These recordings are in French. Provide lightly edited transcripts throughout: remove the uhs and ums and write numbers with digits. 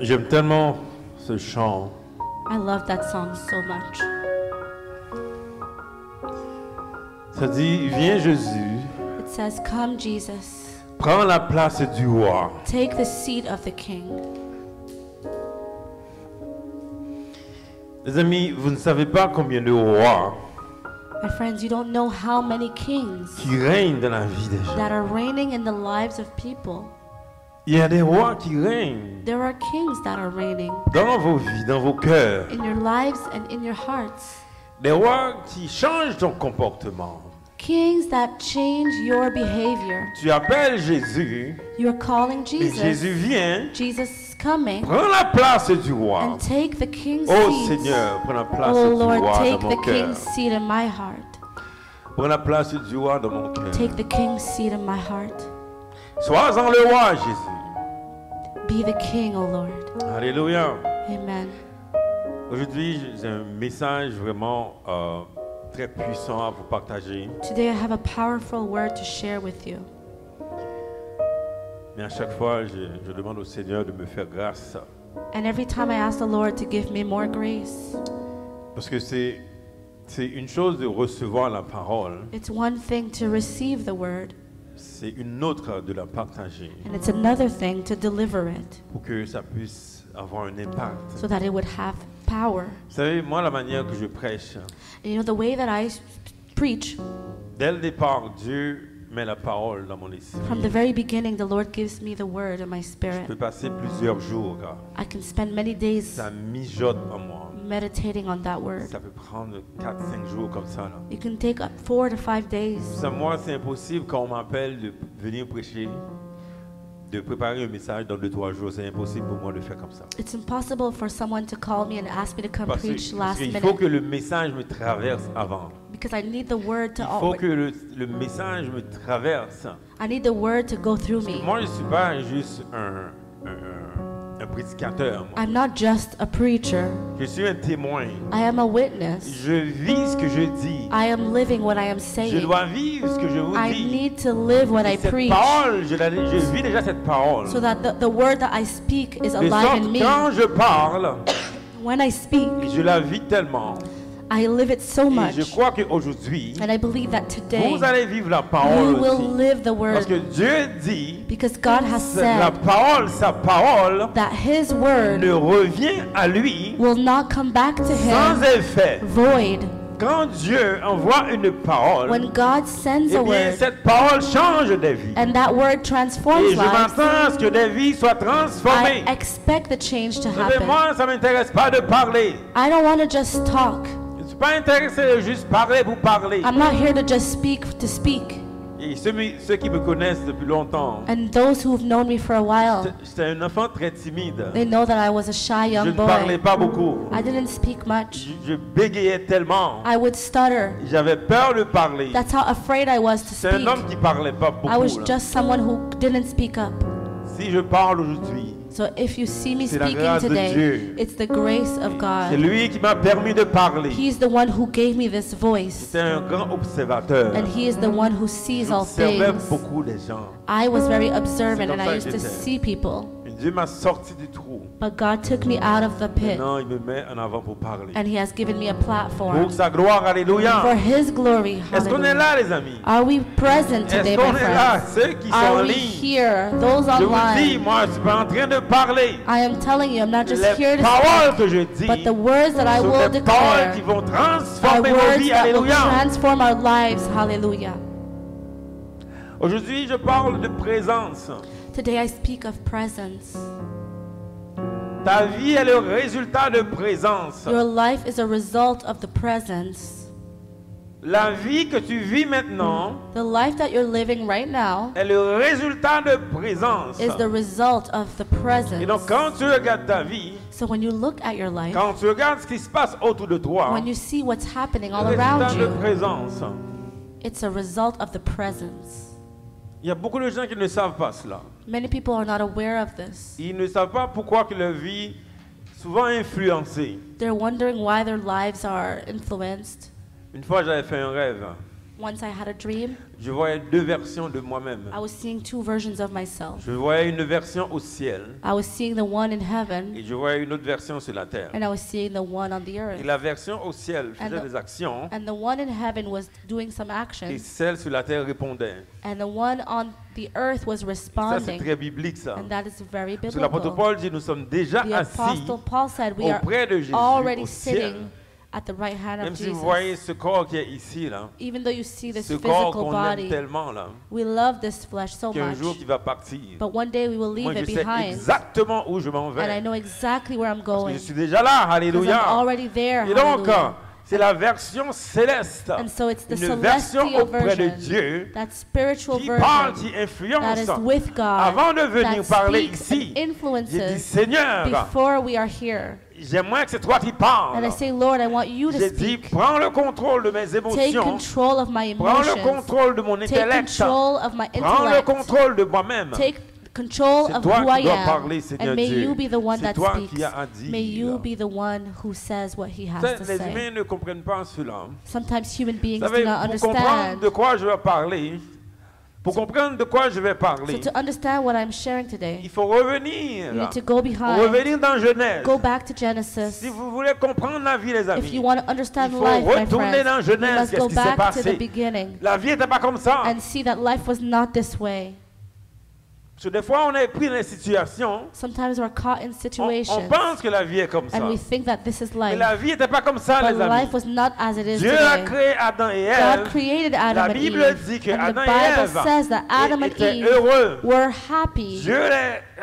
J'aime tellement ce chant. I love that song so much. Ça dit, viens Jésus, It says, "Come, Jesus, prends la place du roi. take the seat of the king." Les amis, vous ne savez pas combien de rois My friends, you don't know how many kings qui règnent dans la vie des gens. that are reigning in the lives of people. Il y a des rois qui règnent There are kings that are reigning dans vos vies, dans vos cœurs. in your lives and in your hearts. Des rois qui changent ton comportement. Kings that change your behavior. Tu appelles Jésus, You're calling et Jesus. Jésus vient, Jesus is coming. prends la place du roi. And take the king's Oh seat. Seigneur, prends la place Oh du Lord, roi take dans the mon cœur. king's seat in my heart. Prends la place du roi dans mon cœur. Take the king's seat in my heart. Sois-en le roi, Jésus. Be the king, O Lord. Alléluia. Amen. Aujourd'hui, j'ai un message vraiment très puissant à vous partager. Today I have a powerful word to share with you. Mais à chaque fois, je demande au Seigneur de me faire grâce. And every time I ask the Lord to give me more grace, Parce que c'est une chose de recevoir la parole, it's one thing to receive the word, c'est une autre de la partager and it's another thing to deliver it pour que ça puisse avoir un impact. so that it would have power. Vous savez, moi, la manière que je prêche, And you know, the way that I preach, dès le départ, Dieu met la parole dans mon esprit. from the very beginning, the Lord gives me the word in my Je spirit. peux passer plusieurs jours, là. I can spend many days Ça mijote en moi. meditating on that word. Ça peut prendre 4-5 jours comme ça, là. You can take up 4 to 5 days. Ça, moi, c'est impossible quand on m'appelle de venir prêcher, de préparer un message dans 2-3 jours. C'est impossible pour moi de faire comme ça. It's impossible for someone to call me and ask me to come Parce preach last qu'il faut minute que le message me traverse avant. because I need the word to Il faut que le message me traverse. I need the word to go through me. Moi, je ne suis pas juste un prédicateur. Moi. I'm not just a preacher. Je suis un témoin. I am a witness. Je vis ce que je dis. I am living what I am Je saying. dois vivre ce que je vous I dis. need to live what I Cette preach parole, je vis déjà cette parole. so that the word that I speak is De alive sorte, in me. quand je parle, When I speak, je la vis tellement. I live it so Et much. je crois qu'aujourd'hui, And I believe that today vous allez vivre la parole you will aussi. live the Parce que word Dieu dit, because God has la said parole, sa parole, that His word ne revient à lui will not come back to sans Him effet. void. Quand Dieu envoie une parole, When God sends eh a bien, word cette parole change des vies. and that word Et transforms je lives, m'attends à ce que des vies soient transformées. I expect the change to Vous savez, happen. moi, ça ne m'intéresse pas de parler. I don't want to just talk. Je ne suis pas intéressé de juste parler pour parler. I'm not here to just speak to speak. Et ceux qui me connaissent depuis longtemps, And those who've known me for a while, j'étais un enfant très timide. they know that I was a shy Je young ne parlais boy. pas beaucoup. I didn't speak much. Je bégayais tellement. I would stutter. J'avais peur de parler. That's how afraid I was to C'est un speak. homme qui parlait pas beaucoup. I was là. just someone who didn't speak up. Si je parle aujourd'hui, So if you see me C'est la speaking grâce de today, Dieu. it's the grace of c'est God. lui qui m'a permis de parler. He's the one who gave me this voice. J'étais un grand observateur. And He is the one who sees all J'observais things. beaucoup les gens. I was very observant and comme ça I que used to j'étais. see people. Et Dieu m'a sorti du trou. But God took me out of the pit Maintenant, il me met en avant pour parler. and He has given me a platform Pour sa gloire, for alléluia. His glory. Est-ce qu'on est Hallelujah. là, les amis? Are we present today, Est-ce qu'on my est là? friends? Ceux qui sont Are en we ligne. here? Those Je vous dis, online. moi, je suis pas en train de parler. I am telling you, I'm not just here Les to paroles speak, que je dis but the words that I sont will des paroles qui declare vont are transformer nos words vies. that will Alléluia. transform our lives. Hallelujah. Aujourd'hui, je parle de présence. Today I speak of presence. Ta vie est le résultat de présence. Your life is a result of the presence. La vie que tu vis maintenant The life that you're living right now est le résultat de présence. is the result of the Et donc, presence. quand tu regardes ta vie, So when you look at your life, quand tu regardes ce qui se passe autour de toi, when you see what's happening all le around résultat de you, présence. it's a result of the presence. Il y a beaucoup de gens qui ne savent pas cela. Many people are not aware of this. Ils ne savent pas pourquoi que leur vie est souvent influencée. They're wondering why their lives are influenced. Une fois, j'avais fait un rêve. Once I had a dream. Je voyais deux versions de moi-même. I was seeing two versions of myself. Je voyais une version au ciel I was seeing the one in heaven, et je voyais une autre version sur la terre. and I was seeing the one on the Et earth. la version au ciel faisait des actions And the one in heaven was doing some et actions, celle sur la terre répondait. and the one on the earth was Ça, c'est responding. très biblique, ça. And that is very Parce que l'apôtre biblical. Paul dit, nous sommes déjà The assis Apostle Paul said we are auprès de Jésus already au ciel. sitting at the right hand Même of si vous Jesus. voyez ce corps qui est ici, là, Even though you see this ce corps physical qu'on aime body, tellement, là, we love this flesh so qu'un much. jour qui va partir. But one day we will Moi, leave je it sais behind. exactement où je m'en And I vais. know exactly where I'm Parce que je going. suis déjà là, Because I'm alléluia. already there. Et donc, Hallelujah. c'est la version céleste, And so it's the une version celestial auprès de version, Dieu, that spiritual qui parle, version qui that influence. is with God, Avant de venir that parler speaks ici, and j'ai dit, influences Seigneur, before we are here. j'aimerais que c'est toi qui And parles. I say, Lord, I want you to J'ai dit, speak. prends le contrôle de mes Take émotions, control of my prends le emotions. contrôle de mon Take intellect, control of my prends le intellect. contrôle de moi-même. Take control C'est of toi who qui I dois am. parler, Seigneur And may Dieu. you be the one C'est that toi speaks. qui as à dire. May you be the one who says what he has to Les say. humains ne comprennent pas cela. Sometimes human beings Vous savez, do not pour comprendre understand. de quoi je vais parler, pour comprendre de quoi je vais So parler, to understand what I'm sharing today, il faut revenir. you need to go behind, Revenir dans Genèse. go back to Genesis. Si vous voulez comprendre la vie, les If amis, you want to understand il faut life, my retourner dans friends, you Genèse. must Qu'est-ce go qui s'est back to passé? the beginning La vie n'était pas comme ça. and see that life was not this way. Parce que des fois, on est pris dans des situations, Sometimes we're caught in on situations pense que la vie est comme ça. and we think that this is Mais life, la vie n'était pas comme ça, but les amis. life was not as it is Dieu a today. créé Adam et God Ève. created La Adam and Bible Eve, dit que and the Adam et Bible Ève says that Adam and étaient Eve heureux. were happy, Dieu,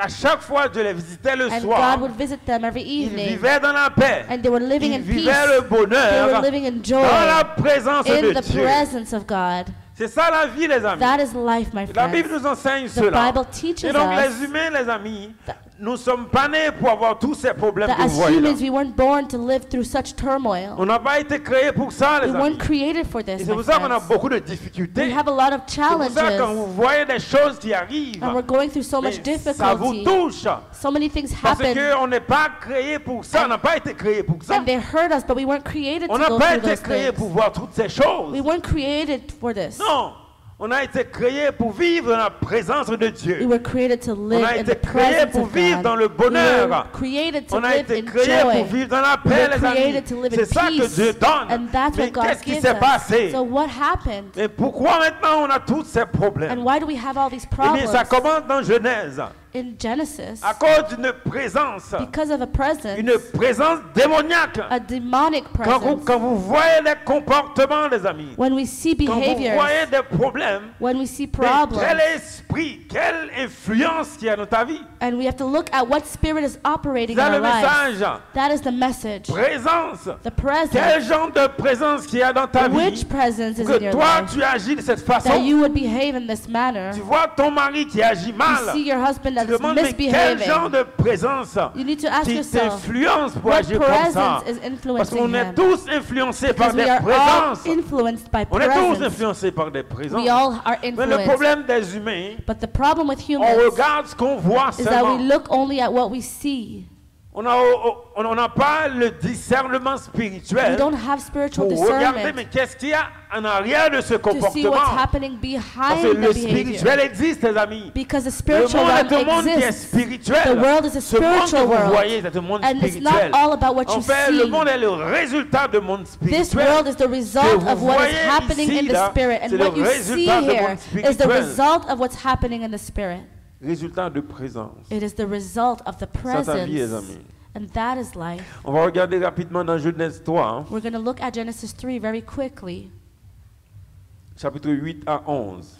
à chaque fois, Dieu les visitait le and soir. God would visit them every Ils evening, vivaient dans la paix. and they were living Ils in peace. vivaient le They bonheur were living in joy dans la présence in de the Dieu. presence of God. C'est ça la vie, les amis. That is life, my La Bible friends. nous enseigne The cela. Bible teaches Et donc, us les humains, les amis, nous ne sommes pas nés pour avoir tous ces problèmes that que vous as voyez là. humans we weren't born to live through such turmoil. On n'a pas été créés pour ça, We les weren't amis. created for Et this, c'est my pour ça qu'on a friends. beaucoup de We difficultés. have a lot of C'est pour ça que quand challenges, vous voyez des choses qui arrivent, and we're going through so much mais ça vous difficulty. touche. So many things Parce happen, qu'on n'est pas créé pour ça. On n'a pas été créé pour ça. and they hurt us, but we weren't created On to n'a go pas through été those créé things. pour voir toutes ces choses. We weren't created for this. Non. On a été créé pour vivre dans la présence de We Dieu. were created to On live a in été the créé presence pour of vivre dans God. le We were bonheur. created to On a live été in créé pour joy. vivre dans la We paix, were les amis. created to live in C'est ça que Dieu peace, donne. and that's Mais what God qu'est-ce qui gives s'est us. passé? So what happened? Et pourquoi maintenant on a tous ces And problèmes? why do we have all these Eh bien, problems? ça commence dans Genèse. In Genesis, À cause d'une présence, because of a presence, une présence démoniaque. a demonic Quand presence. vous voyez les comportements, les amis, When we see quand vous behaviors, voyez des problèmes, when we see mais problems, quel esprit, quelle influence qu'il y a dans ta vie? and we have to look at what spirit is operating in C'est our le lives. message. That is the message. Présence. The Quel presence. genre de présence qu'il y a dans ta vie Which presence is pour in que your toi life tu agis de cette that façon? you would behave in this manner? Tu vois ton mari qui agit You mal. see your husband Tu that is demandes mais quel genre misbehaving. de présence You need to ask qui yourself, t'influence pour what agir comme ça? presence is Parce influencing qu'on est him? tous influencés par Because we des are all présences. influenced by On est tous presence. influencés par des présences. We all are Mais le influenced. problème des humains, But the problem with on humans regarde ce qu'on voit is that we seulement. look only at what we see. On n'a pas le discernement We spirituel don't have spiritual pour regarder discernment mais qu'est-ce qu'il y a en arrière de ce to see what's comportement. happening Parce que behind le the behavior. spirituel existe, les amis. Because the Le spiritual monde realm est un monde qui est exists. spirituel. The world is a Ce monde que spiritual vous world. voyez, c'est un monde And it's not spirituel. all about what En you fait, le see. monde est le résultat du monde This spirituel. world is the Que result vous of what is voyez happening ici, in the là, spirit. c'est And le what you see résultat du here monde is the spirituel. result of what's happening in the spirit. Résultat de présence. It is the result of the Ça, ta vie, les presence. amis. And that is life. On va regarder rapidement dans Genèse 3, We're going to look at Genesis 3 very quickly, chapitre 8 à 11.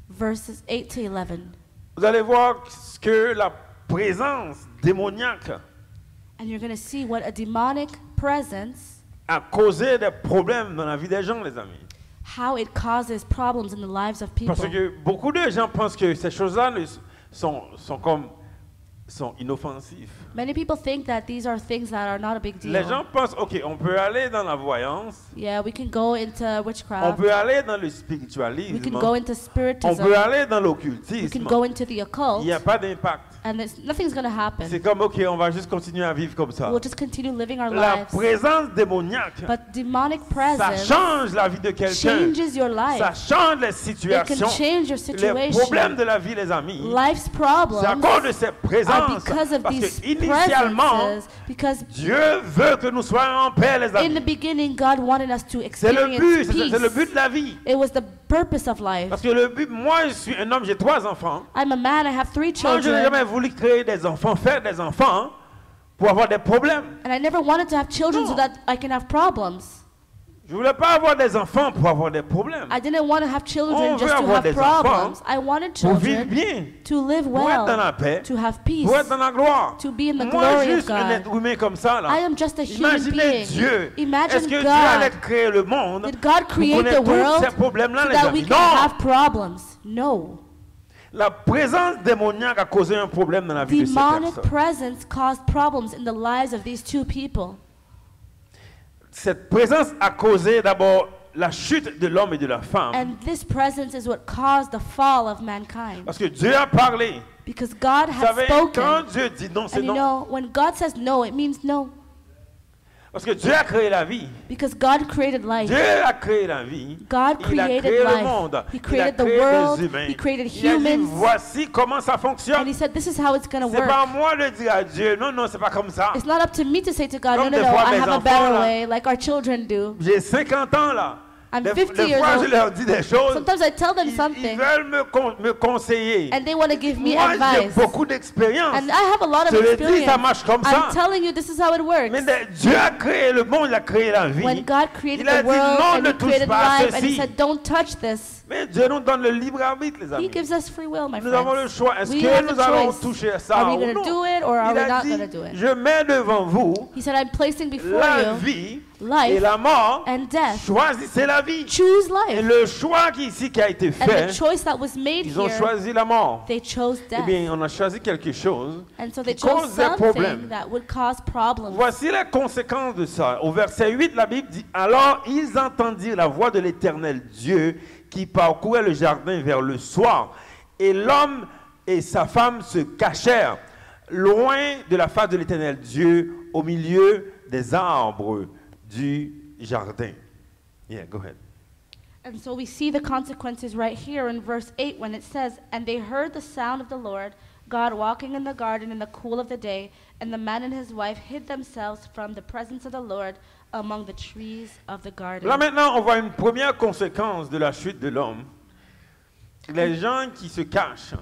verses 8 to 11. Vous allez voir ce que la présence démoniaque And you're going to see what a demonic presence, a causé des problèmes dans la vie des gens, les amis. how it causes problems in the lives of people. Parce que beaucoup de gens pensent que ces choses-là sont inoffensives. Many people think that these are things that are not a big deal. Les gens pensent, ok, on peut aller dans la voyance, Yeah, we can go into on witchcraft. peut aller dans le We spiritualisme, can go into on spiritism. peut aller dans We can l'occultisme. go into the Il occult. n'y a pas d'impact. And nothing's going to happen. C'est comme, ok, on va juste continuer à vivre comme ça. We'll just continue living our La lives. présence démoniaque, But demonic ça presence change la vie de quelqu'un. changes your life. Ça change les It situations. can change your Les problèmes situation. de la vie, les amis, Life's c'est à problems cause de ces are présences. because of Parce these que initialement, presences. Because Dieu veut que nous soyons en paix, les in the amis. beginning, God wanted us to C'est le but, experience c'est le peace. but de la vie. It was the purpose of life. Parce que le but, moi je suis un homme, j'ai 3 enfants. I'm a man, I have 3 Moi je n'ai children, jamais voulu créer des enfants, faire des enfants pour avoir des problèmes. and I never wanted to have children so No. that I can have problems. Je ne voulais pas avoir des enfants pour avoir des problèmes. I didn't want to have On children veut just to avoir have des problems. enfants I wanted Pour vivre children bien, to live pour être dans well, la paix, to have peace. pour être dans la gloire. to be in the Moi, glory of juste un God. être humain comme ça, là. I am just a human Imaginez being. Dieu. Imagine Est-ce que God. Dieu allait créer le monde Did God pour create connaître the tous world ces problèmes-là, so les that we amis? can Non! have problems? No. La présence démoniaque a causé un problème dans la vie de ces Demonic personnes. presence caused problems in the lives of these 2 people. Cette présence a causé d'abord la chute de l'homme et de la femme. And this presence is what caused the fall of mankind. Parce que Dieu a parlé. Because God Vous had savez, quand spoken. Dieu dit non, c'est And you non. know, when God says no, it means no. Parce que Dieu a créé la vie. Because God created life. Dieu a créé la vie. God Il a created créé le life. monde. He Il a created the créé world. des humains. He created Il a dit, humans. voici comment ça And fonctionne. he said, this is how it's going to C'est work. pas à moi de dire à Dieu, non, non, c'est pas comme ça. It's not up to me to say to God, no, Comme no, des no, fois I mes have a enfants, better là. way, like our children do. J'ai 50 ans là. I'm Des 50 des years fois, old. je leur dis des choses. Sometimes I tell them Ils something, veulent me conseiller. and they want to give me Moi, j'ai advice. beaucoup d'expérience. And I have a lot of Je le dis, ça experience. marche comme ça. I'm telling you, this is how it works. Mais Dieu a créé le monde, il a créé la vie. When God created Il a the dit, world non, and ne He touche created pas à life, and He ceci. said, don't touch this. Mais Dieu nous donne le libre arbitre, les He amis. gives us free will, my Nous avons le friends. choix. Est-ce We que have nous the allons choice. toucher à ça Are we ou going to non? do it or are Il we a not dit, going to do it? je mets devant vous He said, I'm placing before la you vie et life la mort. and death. Choisissez la vie. Choose Et life. le choix ici qui a été And fait, the choice that was made ils ont here, choisi la mort. they chose Eh death. bien, on a choisi quelque chose. And so they qui chose cause des problèmes. something that would cause problems. Voici les conséquences de ça. Au verset 8, la Bible dit, alors ils entendirent la voix de l'Éternel Dieu qui parcourait le jardin vers le soir. Et l'homme et sa femme se cachèrent loin de la face de l'Éternel Dieu au milieu des arbres du jardin. Yeah, go ahead. And so we see the consequences right here in verse 8 when it says, and they heard the sound of the Lord, God walking in the garden in the cool of the day, and the man and his wife hid themselves from the presence of the Lord among the trees of the garden. Là maintenant, on voit une première conséquence de la chute de l'homme. Les gens qui se cachent.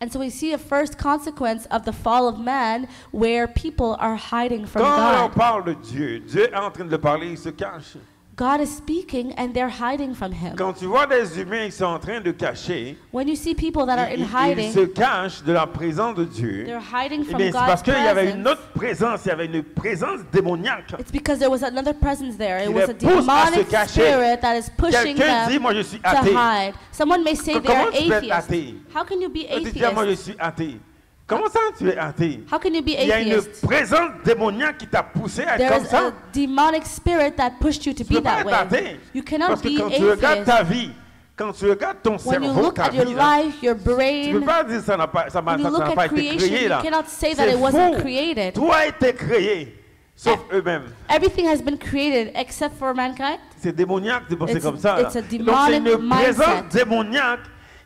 And so we see a first consequence of the fall of man where people are hiding from Quand on God. parle de Dieu, Dieu est en train de parler, il se cache. God is speaking and they're hiding from him. Quand tu vois des humains qui sont en train de cacher, When you see people that are in ils hiding, se cachent de la présence de Dieu. they're hiding Eh from bien, c'est parce God's qu'il y avait une presence. autre présence, il y avait une présence démoniaque. It's because there was another presence there. It Qui was les a pousse à se demonic cacher. spirit that is pushing Quelqu'un dit, them moi je suis to athée. hide. Someone may say they Comment are tu peux être atheist. athée? How can you be Tu dis, moi je atheist? suis athée. Comment ça tu es athée? How can you be Il y a une atheist? présence démoniaque qui t'a poussé à être There comme is ça. a demonic spirit that pushed you to Tu be peux pas that être way. athée. You cannot Parce que be quand tu regardes atheist. ta vie, quand tu regardes ton When you cerveau, look ta at your vie, là, life, your tu peux brain, pas dire ça n'a pas, ça when you n'a look pas at été creation, créé you là. cannot say that C'est it wasn't faux. created. Tout a été créé, sauf eux-mêmes. Everything has been created except for mankind. C'est démoniaque de penser It's- comme ça. Là. it's a Donc c'est une demonic présence mindset. démoniaque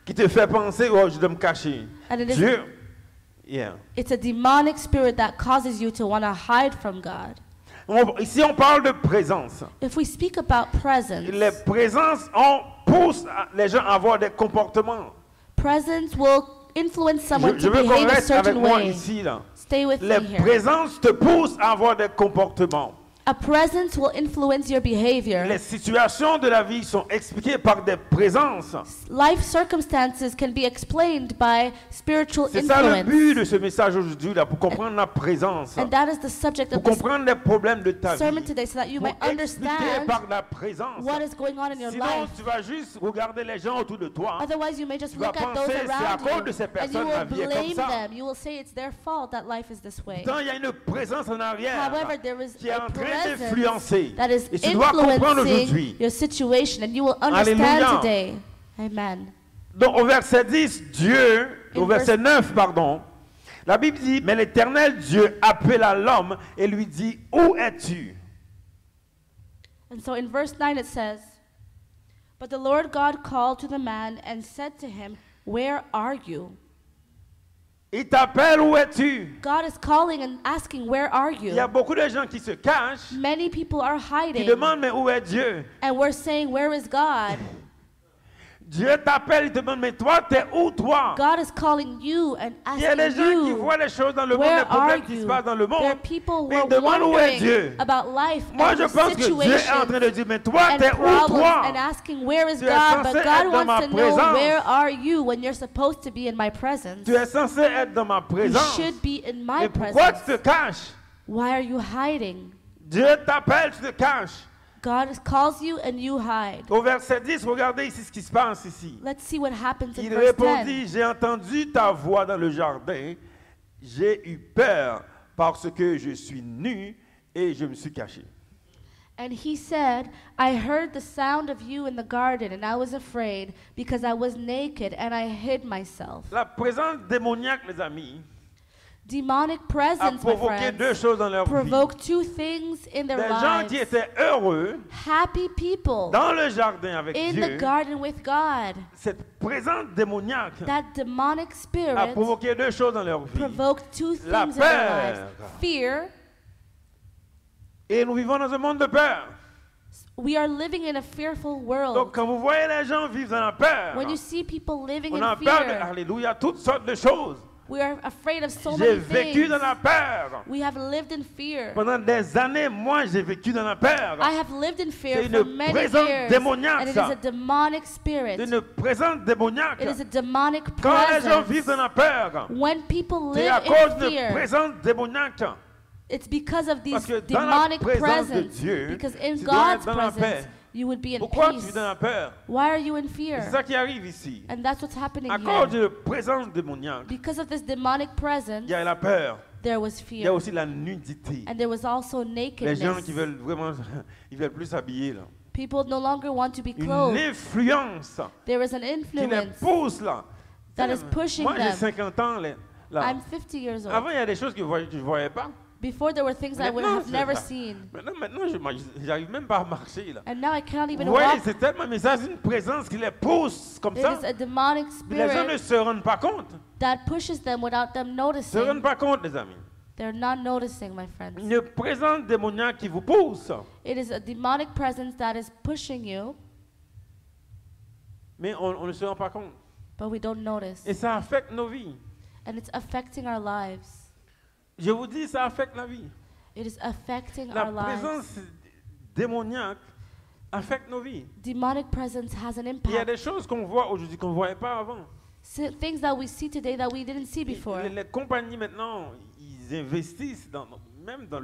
qui te fait penser, oh, je dois me cacher. And it is- Dieu, yeah. It's a demonic spirit that causes you to want to hide from God. Ici, on parle de présence. If we speak about presence, Les présences poussent les gens à avoir des comportements. presence will influence someone Je to veux qu'on behave a reste avec certain moi way. ici. Là. Stay with Les me here. présences te poussent à avoir des comportements. A presence will influence your behavior. Les situations de la vie sont expliquées par des présences. Life circumstances can be explained by spiritual C'est ça le influence. but de ce message aujourd'hui, là, pour comprendre la présence. And that is the subject Pour of this comprendre les problèmes de ta sermon vie. today, so that you Pour might expliquer understand par la présence. what is going on in your Sinon, life. tu vas juste regarder les gens autour de toi. Otherwise, you may just Tu vas look at those penser, c'est à cause around de you ces and you personnes, la vie will est comme blame ça. them. You will say it's their fault that life is this way. Pourtant, il y a une présence en arrière However, there is qui est a en train presence d'influencer. that is Et tu dois comprendre influencing aujourd'hui. your situation, and you will understand Alléluia. today. Amen. Donc au verset 10, Dieu, In au verset 9, pardon, La Bible dit, mais l'Éternel Dieu appela l'homme et lui dit, où es-tu? And so in verse 9 it says, but the Lord God called to the man and said to him, where are you? Il t'appelle, où es-tu? God is calling and asking, where are Il y a you? beaucoup de gens qui se cachent, Many people are qui hiding, demandent, mais où est Dieu? and we're saying, where is God? Dieu t'appelle, il te demande, mais toi, t'es où, toi? God is calling you and Il y a des asking gens qui you, voient les choses dans le monde, where les are problèmes qui se you? passent dans le There are monde. people who Mais are ils demandent où est wondering Dieu. about life Moi, and je pense que Dieu est en train situations de dire, mais toi, and t'es où, problems toi? and asking, where is Tu es God? censé But être God dans ma wants to know, présence. where are you when you're supposed to be in my presence? Tu es censé être dans ma You présence. should be in my Mais pourquoi tu te presence. caches? Why are you hiding? Dieu t'appelle, tu te caches. God calls you and you hide. Au verset 10, regardez ici ce qui se passe ici. Let's see what happens in Il verse 10. répondit, j'ai entendu ta voix dans le jardin, j'ai eu peur parce que je suis nu et je me suis caché. And he said, I heard the sound of you in the garden, and I was afraid because I was naked and I hid myself. La présence démoniaque, les amis, Demonic a presence, my provoqué deux friends, choses dans leur vie. provoke two things in their Des gens qui lives. étaient heureux Happy people dans le jardin avec in the Dieu, garden with God. cette présence démoniaque That demonic a spirit provoqué deux choses dans leur vie. provoked two La things in their lives. peur. Fear. Et nous vivons dans un monde de peur. We are living in a fearful Donc world. quand vous voyez les gens vivre dans la peur, When you see people living on in a peur de, fear, alléluia, toutes sortes de choses. we are afraid of so J'ai many vécu things. dans la peur. We have lived in fear. Pendant des années, moi, j'ai vécu dans la peur. I have lived in fear C'est for une many présence years. démoniaque, And it ça. is a demonic spirit. C'est une présence démoniaque. It is a demonic Quand les gens vivent dans presence. la peur, When people c'est à live cause in de fear, présence démoniaque. it's because of Parce these que dans la demonic présence de presence. Dieu, Because in tu dois être God's dans la presence, paix. you would be in Pourquoi tu peace. vis dans la peur? Why are you in C'est fear? ça qui arrive ici. And that's what's happening À cause here. de la présence démoniaque, Because of this demonic presence, il y a la peur. there was Il y a fear. aussi la nudité. And there was also Les gens qui nakedness. veulent vraiment, ils veulent plus s'habiller là. People no longer want to be Une clothed. influence There is an qui les influence pousse là. that is pushing Moi j'ai them. 50 ans là. I'm 50 years old. Avant il y a des choses que je ne voyais pas. Before there were things I would Maintenant, have c'est never ça. seen. Maintenant j'arrive même pas à marcher là. And now I cannot even Vous voyez, walk. c'est tellement, mais ça c'est une présence qui les pousse comme It ça. is a demonic Les gens ne spirit se rendent pas compte. that pushes them without them Ne se rendent noticing. pas compte les amis. They're not noticing, my friends. Une présence démoniaque qui vous pousse. It is a demonic presence that is pushing you, Mais on ne se rend pas compte. but we don't notice. Et ça affecte nos vies. And it's affecting our lives. Je vous dis, ça affecte la vie. It is affecting La our lives. présence démoniaque affecte nos vies. Demonic presence has an Il y a impact. des choses qu'on voit aujourd'hui qu'on ne voyait pas avant. Things that we see today that we didn't see before. Les compagnies maintenant, ils investissent même dans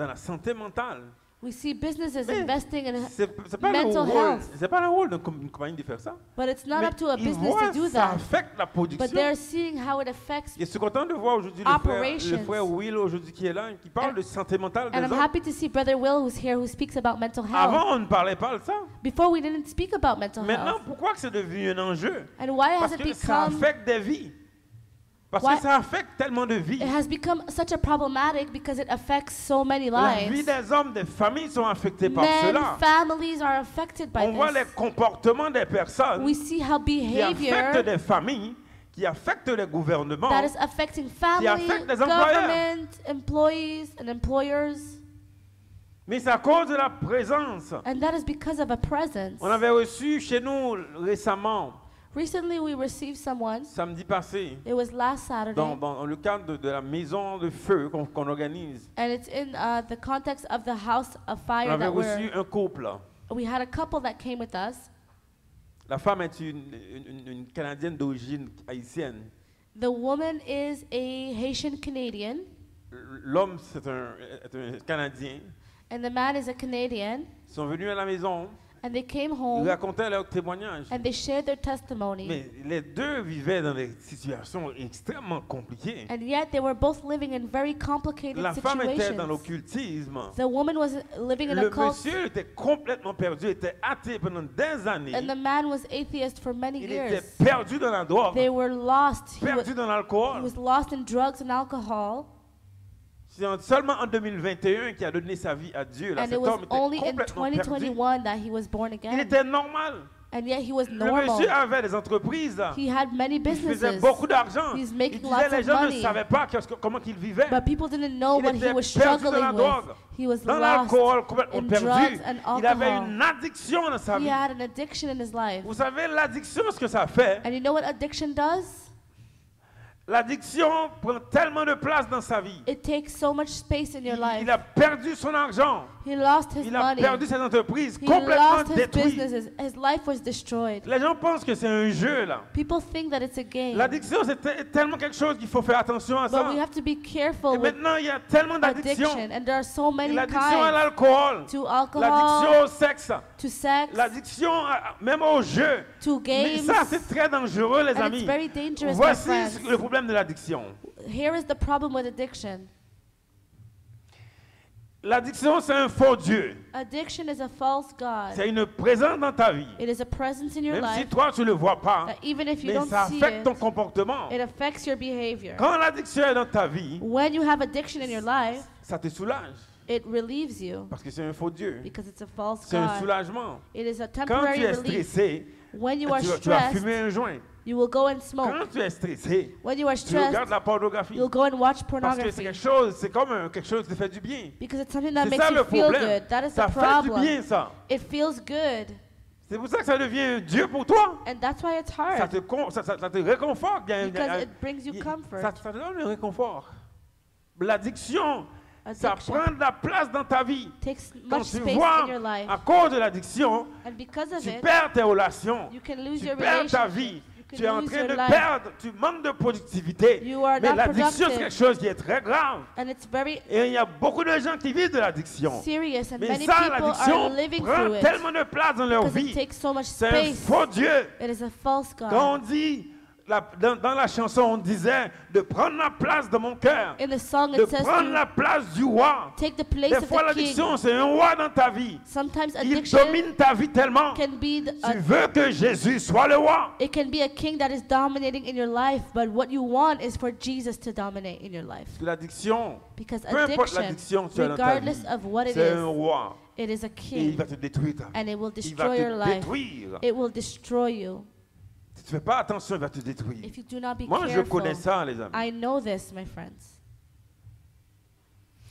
la santé mentale. We see businesses Mais investing in, C'est pas le mental rôle, health. c'est pas le rôle d'une compagnie de faire ça. but it's not Mais up to a ils business voient to do ça that. affecte la But production. they're seeing how it affects. Je suis content de voir aujourd'hui Operations. le frère Will aujourd'hui qui est là, qui parle And- de santé mentale des And I'm hommes. happy to see Brother Will who's here who speaks about mental health. Avant, on ne parlait pas de ça. Before we didn't speak about mental Maintenant, health. pourquoi que c'est devenu un enjeu? And why Parce has it que ça become affecte des vies. Parce Why- que ça affecte tellement de vies. it has become such a problematic because it affects so many La vie lives. des hommes, des familles sont affectées par Men, cela. families are affected by On voit les this. comportements des personnes We see how qui affectent behavior des familles, qui affectent les gouvernements. that is affecting family, affecte les employeurs. government, employees, and employers. Mais c'est à cause de la présence. And that is because of a presence. On avait reçu chez nous récemment, Recently, we received someone. samedi passé, It was last Saturday. dans le cadre de la maison de feu qu'on organise. And it's in the context of the house of On fire avait that reçu un couple. we had a couple that came with us. La femme est une Canadienne d'origine haïtienne. The woman is a Haitian Canadian, L'homme, est un Canadien. and the man is a Canadian. Ils sont venus à la maison And they came Ils home racontaient leur témoignage. and they shared their testimony. Mais les deux vivaient dans des situations extrêmement compliquées. And yet they were both living in very complicated La femme était dans situations. l'occultisme. The woman was living in a Le cult, monsieur était complètement perdu, était athée pendant des années. and the man was atheist for many Il était years. perdu dans la drogue, They were lost. perdu dans He l'alcool. was lost in drugs and alcohol. C'est seulement en 2021 qu'il a donné sa vie à Dieu. Là, And cet it was homme était only in complètement perdu. 2021 that he was born Il again. était normal. And yet he was Le normal. monsieur avait des entreprises. Là. He had many Il faisait businesses. beaucoup d'argent. He's Il making disait lots les of gens ne money. savaient pas comment il vivait. But people didn't know Il what he était was perdu dans la struggling drogue, with. He was dans lost l'alcool, complètement in perdu. drugs and Il avait alcohol. une addiction dans sa He vie. had an addiction in his life. Vous savez, l'addiction, ce que ça fait, And you know what addiction does? l'addiction prend tellement de place dans sa vie. It takes so much space in your life. Il a perdu son argent. He lost his Il a money. perdu ses entreprises, He complètement lost his détruites. businesses. His life was destroyed. Les gens pensent que c'est un jeu, là. People think that it's a game. L'addiction, c'est tellement quelque chose qu'il faut faire attention à ça. But we have to be careful Et with maintenant, il y a tellement d'addictions. addiction. And there are so many L'addiction à kinds. l'alcool, To l'addiction alcohol, au sexe, to sex, l'addiction même au jeu. to Mais games. ça, c'est très dangereux, les And amis. it's very dangerous, my Voici friends. le problème de l'addiction. Here is the problem with addiction. L'addiction, c'est un faux Dieu. Addiction is a false God. C'est une présence dans ta vie. It is a presence in your Même si life toi, tu ne le vois pas, that even if you mais don't ça see affecte ton it, comportement. it affects your behavior. Quand l'addiction est dans ta vie, When you have addiction in your life, ça te soulage. it relieves you Parce que c'est un faux Dieu. because it's a false C'est un God. soulagement. It is a Quand temporary tu es relief. stressé, When you are tu vas stressed, fumer un joint. you will go and smoke. Quand tu es stressé, When you are tu regardes stressed, la pornographie. you'll go and watch Parce que c'est pornography quelque chose, c'est comme quelque chose qui te fait du bien. because it's something that C'est makes ça you le feel problème. good. That is Ça the fait du problem. bien, ça. It feels good, C'est pour ça que ça devient un Dieu pour toi. and that's why it's Ça hard te réconforte. because it brings you comfort. Ça te donne un réconfort. L'addiction, ça Addiction prend de la place dans ta vie. takes Quand much tu space vois, in your life, à cause de l'addiction, and because of tu it, perds tes relations. you can lose Tu your perds ta relationship. vie. You Tu es can en lose train your de life, perdre. Tu manques de productivité. You are Mais not l'addiction, c'est productive. quelque chose qui est très grave. and it's very Et il y a beaucoup de gens qui vivent de l'addiction. serious, and Mais many ça, people are l'addiction living prend through it tellement de place dans leur because it vie. takes so much C'est un space. faux Dieu. It is a false God. Quand on dit, dans la chanson, on disait de prendre la place de mon cœur, In the song, de it says prendre to la place du roi. take the place Des of fois, the king. l'addiction, c'est un roi dans ta vie. Sometimes Il addiction domine ta vie tellement. can be Tu veux que Jésus soit le roi. it can be a king that is dominating in your life, but what you want is for Jesus to dominate in your life. L'addiction, Because peu importe addiction, l'addiction que tu as dans ta vie, regardless of what it c'est un is, roi. it is a Et il king, va te détruire ta vie. and it will Il va destroy your te life. détruire. It will destroy you. Si tu ne fais pas attention, il va te détruire. If you do not be Moi, je careful. connais ça, les amis. I know this, my friends.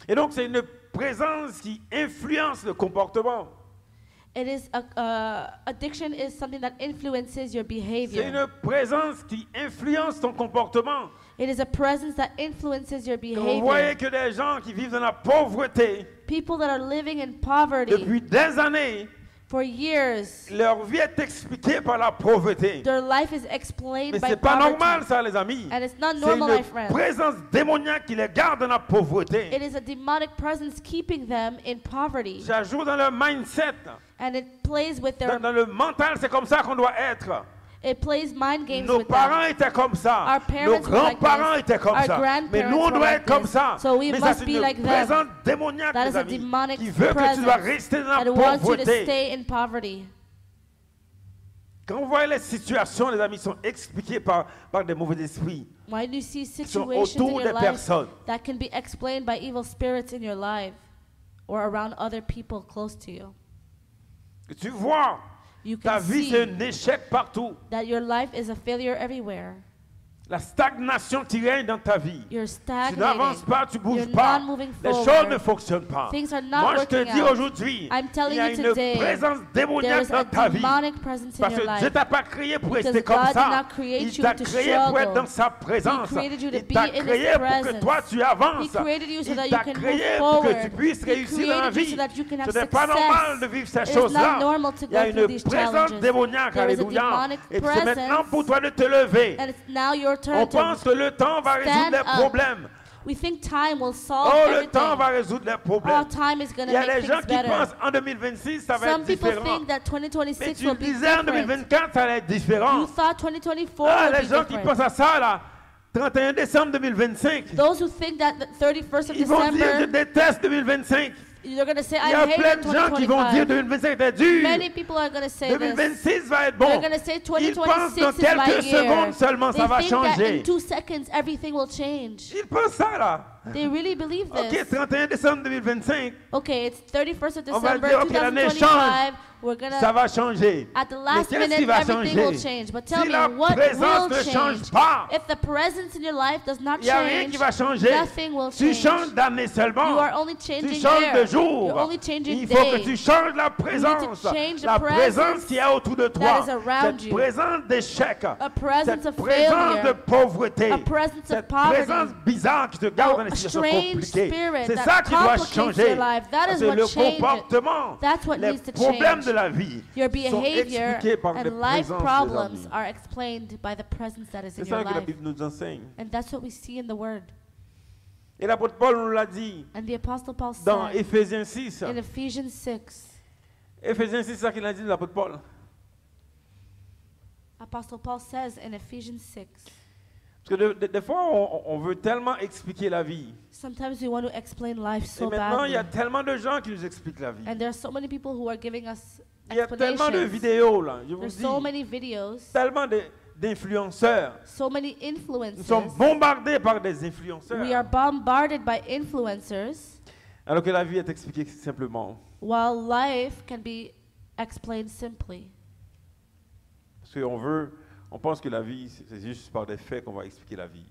Et donc, c'est une présence qui influence le comportement. It is addiction is something that influences your C'est behavior. une présence qui influence ton comportement. It is a presence that influences your Quand vous voyez behavior. que des gens qui vivent dans la pauvreté People that are living in poverty depuis des années, for years, leur vie est expliquée par la pauvreté. their life is explained Mais by c'est pas poverty. normal, ça, les amis. And it's not C'est normal, my une friends. présence démoniaque qui les garde dans la It pauvreté. is a demonic presence keeping them in poverty. Ça joue dans leur mindset. And it plays with their, Dans le mental, c'est comme ça qu'on doit être. it plays mind games Nos with parents them. étaient comme ça. Our Nos parents were like grands-parents this. étaient comme Our ça. Mais grandparents nous, on were doit like être comme this. ça. So we Mais ça, must c'est be une like them. présence démoniaque, That les is a amis, demonic qui veut que tu dois presence rester dans la that wants you to pauvreté. stay in poverty. Quand vous voyez les situations, les amis, sont expliquées par des mauvais esprits. When you see sont situations in autour your des life personnes. that can be explained by evil spirits in your life or around other people close to you, Que tu vois, you ta can vie, c'est see un échec partout. that your life is a failure everywhere. La stagnation qui règne dans ta vie. You're Tu stagnating. n'avances pas, tu ne bouges You're pas. not moving Les forward. choses ne fonctionnent pas. Things are not Moi, je te working dis out. aujourd'hui, I'm telling il y a you une today, présence There démoniaque is dans a ta vie. demonic presence in Parce your que Dieu life. t'a pas créé pour Because rester comme God did ça. not create Il you t'a to créé pour être struggle. dans sa présence. He created you to Il be t'a in His créé pour que presence. toi tu avances. He created you so that Il you t'a can créé move pour que forward. tu puisses He réussir dans la created you vie. so that you can have Ce n'est pas normal de success. vivre ces It is choses-là. not normal to Il y a go through une these présence challenges. démoniaque, There is a alléluia. demonic Et c'est maintenant presence. pour toi de te lever. And it's now your On turn to pense que le temps va résoudre stand les up. problèmes. We think time will solve Oh, le everything. temps va résoudre les Oh, problèmes. time is going Il to y a make des gens things qui better. pensent en 2026, ça va Some être people différent. think that Mais 2026 tu will be disais en different. 2024, ça allait être You différent. thought 2024 Ah, would les be gens qui different. pensent à ça, là, 31 décembre 2025, Those who think that the 31st of ils vont dire, je December, déteste 2025. you're going to say, Il y a I hate plein it de gens qui vont dire 2025. 2025 était dur. Many people are going to say this. 2026 va être bon. They're going to say Ils pensent dans 2026 is my quelques year. secondes seulement, ça They va think that in changer. 2 seconds everything will change. Ils pensent ça, là. They really believe OK, this. 31 décembre 2025, Okay, it's 31st of On va December dire, OK, l'année 2025. We're going ça to, va changer. at the Mais last qu'est-ce qui minute, va everything changer? will change. But tell Si me, la what présence will ne change change? pas, If the presence in your life does not il n'y a rien change, qui va changer. nothing will Tu change. changes d'année seulement. You are only Tu changing changes year. de jour. You're only changing Il faut que day. tu changes la présence. change the La présence presence qui est autour de toi. that is around Cette you. présence d'échec. A presence Cette of présence de failure. pauvreté. A presence of Cette poverty. présence bizarre qui te garde dans A des situations strange compliquées. spirit C'est that ça qui doit complicates changer. your life. That is C'est what le changes it. comportement. That's what Les needs to problèmes change. de la vie Your sont behavior expliqués par les and life présences des problems amis. are explained by the presence that is C'est in ça your que la life. Bible nous enseigne. And that's what we see in the Word. Et l'apôtre Paul nous l'a dit And the Apostle Paul dans said Éphésiens 6. in Ephesians 6, Éphésiens 6, c'est ça qu'il a dit l'apôtre Paul. Apostle Paul says in Ephesians 6, Parce que des fois, on veut tellement expliquer la vie. sometimes we want to explain life Et so maintenant, il y a badly. tellement de gens qui nous expliquent la vie. And there are so many people who are giving us Il y a tellement de explanations. vidéos, là, je vous There's dis. so many videos, Tellement d'influenceurs. so many Nous influencers. sommes bombardés par des influenceurs. We are bombarded by influencers, Alors que la vie est expliquée simplement. while life can be explained simply. Parce on pense que la vie, c'est juste par des faits qu'on va expliquer la vie.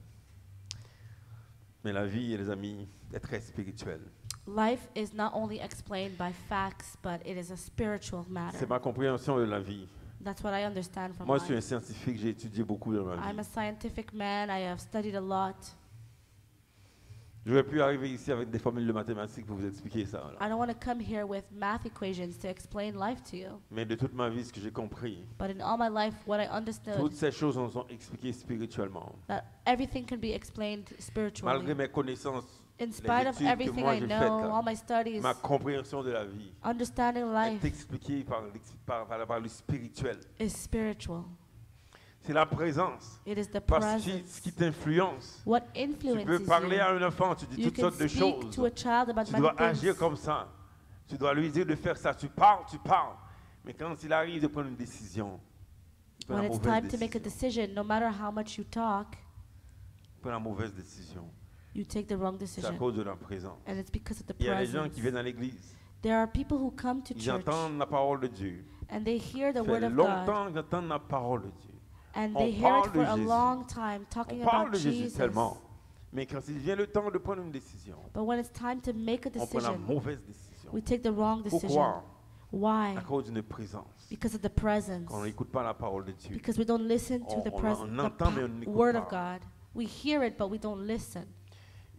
Mais la vie, les amis, est très spirituelle. Life is not only explained by facts, but it is a spiritual matter. C'est ma compréhension de la vie. That's what I understand from Moi, je suis un life. scientifique, j'ai étudié beaucoup dans ma I'm vie. a scientific man. I have studied a lot. Je n'aurais pu arriver ici avec des formules de mathématiques pour vous expliquer ça. Là. I don't want to come here with math equations to explain life to you. Mais de toute ma vie, ce que j'ai compris, But in all my life, what I understood, toutes ces choses nous sont expliquées spirituellement. that everything can be explained Malgré spiritually. mes connaissances, In les spite of études que everything moi I j'ai know, faites, là, all my studies, ma compréhension de la vie understanding est life expliquée par le spirituel. is spiritual. C'est la présence. It is the Parce que ce presence. qui t'influence. What Tu influences peux parler you. à un enfant, tu dis You toutes can sortes de speak choses. to a child about Tu many dois agir things. comme ça. Tu dois lui dire de faire ça. Tu parles. Mais quand il arrive de prendre une décision, il prend When la it's mauvaise time to make a décision. decision, no matter how much you talk, Il prend la mauvaise décision. you take the wrong C'est à decision. cause de la présence. And it's because of the Il y a des gens presence. qui viennent à l'église. There are people who come to Ils church entendent la parole de Dieu. and they hear the Ça word fait of God longtemps qu'ils entendent la parole de Dieu. and On they hear it parle for de a Jésus. long time On talking parle about de Jésus Jesus. tellement. Mais quand il vient le temps de prendre une décision, But when it's time to make a on prend la decision, mauvaise décision. we take the wrong decision. Pourquoi? Why? À cause d'une présence. Because of the presence. Quand on n'écoute pas la parole de Dieu. Because we don't listen to the presence, on entend, mais on n'écoute word of pas. God. We hear it, but we don't listen.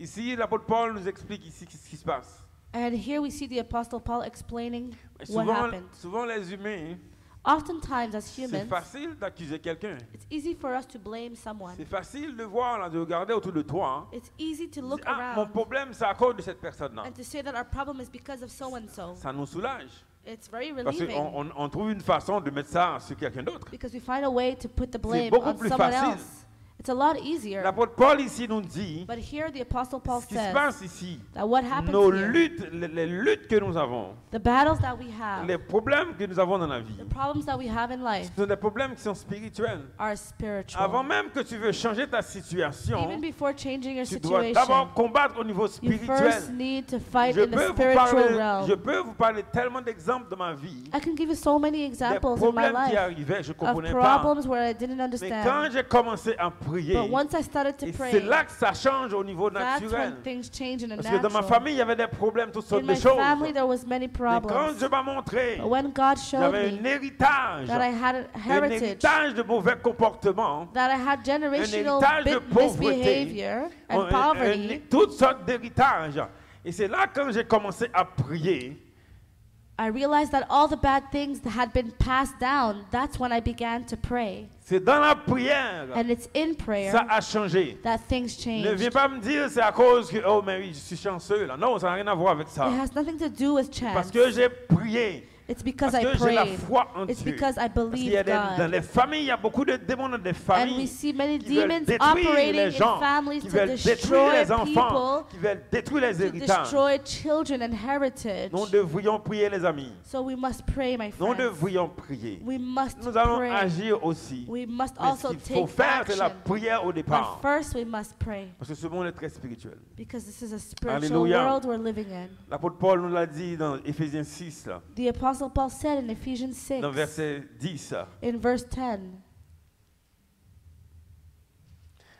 Ici, l'apôtre Paul nous explique ici ce qui se passe. And here we see the Apostle Paul explaining Mais what souvent, happened. souvent, les humains, Oftentimes, as c'est humans, facile d'accuser quelqu'un. it's easy for us to blame someone. C'est facile de voir, là, de regarder autour de toi. Hein. It's easy to Tu dis, look ah, mon around problème, c'est à cause de cette personne-là. and to say that our problem is because of so and so. Ça nous soulage. It's very Parce relieving qu'on trouve une façon de mettre ça sur quelqu'un d'autre. because we find a way to put the blame beaucoup on plus someone facile. else. It's a lot easier. L'apôtre Paul ici nous dit, But here the Apostle Paul ce qui se says passe ici, that what happens nos here, luttes, les luttes que nous avons, the battles that we have, les problèmes que nous avons dans la vie, the problems that we have in life ce sont des problèmes qui sont spirituels. are spiritual. Avant même que tu veux changer ta situation, Even before changing your tu dois situation, d'abord combattre au niveau you first spirituel. need to fight Je in the peux, spiritual je realm. peux vous parler tellement d'exemples de ma vie, I can give you so many des examples in my problèmes qui life arrivaient, je ne of comprenais pas. problems where I didn't Mais understand. quand j'ai commencé à prier, But once I started to et pray, c'est là que ça change au niveau that's naturel. when things change in a Parce que dans ma natural. famille, il y avait des problèmes, toutes sortes In de my choses. family, there was many Mais quand problems. Dieu m'a montré, But when God showed j'avais un me héritage, that I had a un heritage, héritage de mauvais comportements, that I had generational héritage de pauvreté, misbehavior and poverty, toutes sortes d'héritages. Et c'est là quand j'ai commencé à prier, I realized that all the bad things that had been passed down, that's when I began to pray. C'est dans la prière, And it's in prayer ça a changé. that things Ne viens changed. pas me dire c'est à cause que, oh, mais oui, je suis chanceux là. Non, ça n'a rien à voir avec It ça. has nothing to do with Parce chance. que j'ai prié. It's because Parce I que j'ai la prayed. foi en It's Dieu. because I Parce qu'il y a believe dans God. les familles, il y a beaucoup de démons dans des And we familles see many qui veulent demons détruire operating les in gens, families qui to veulent détruire destroy les enfants, people, qui veulent détruire les to héritages. destroy children and heritage. Nous devrions prier, les amis. So we must pray, my Nous friends. devrions prier. We must Nous allons pray. agir aussi. We must Mais ce also qu'il faut take faire, c'est la action. prière au But départ. first we must pray, Parce que ce monde est très spirituel. because this is a spiritual Alléluia. world we're living in. L'apôtre Paul nous l'a dit dans Éphésiens 6, là, The Apostle Paul said in Ephesians 6, dans verset 10. in verse 10,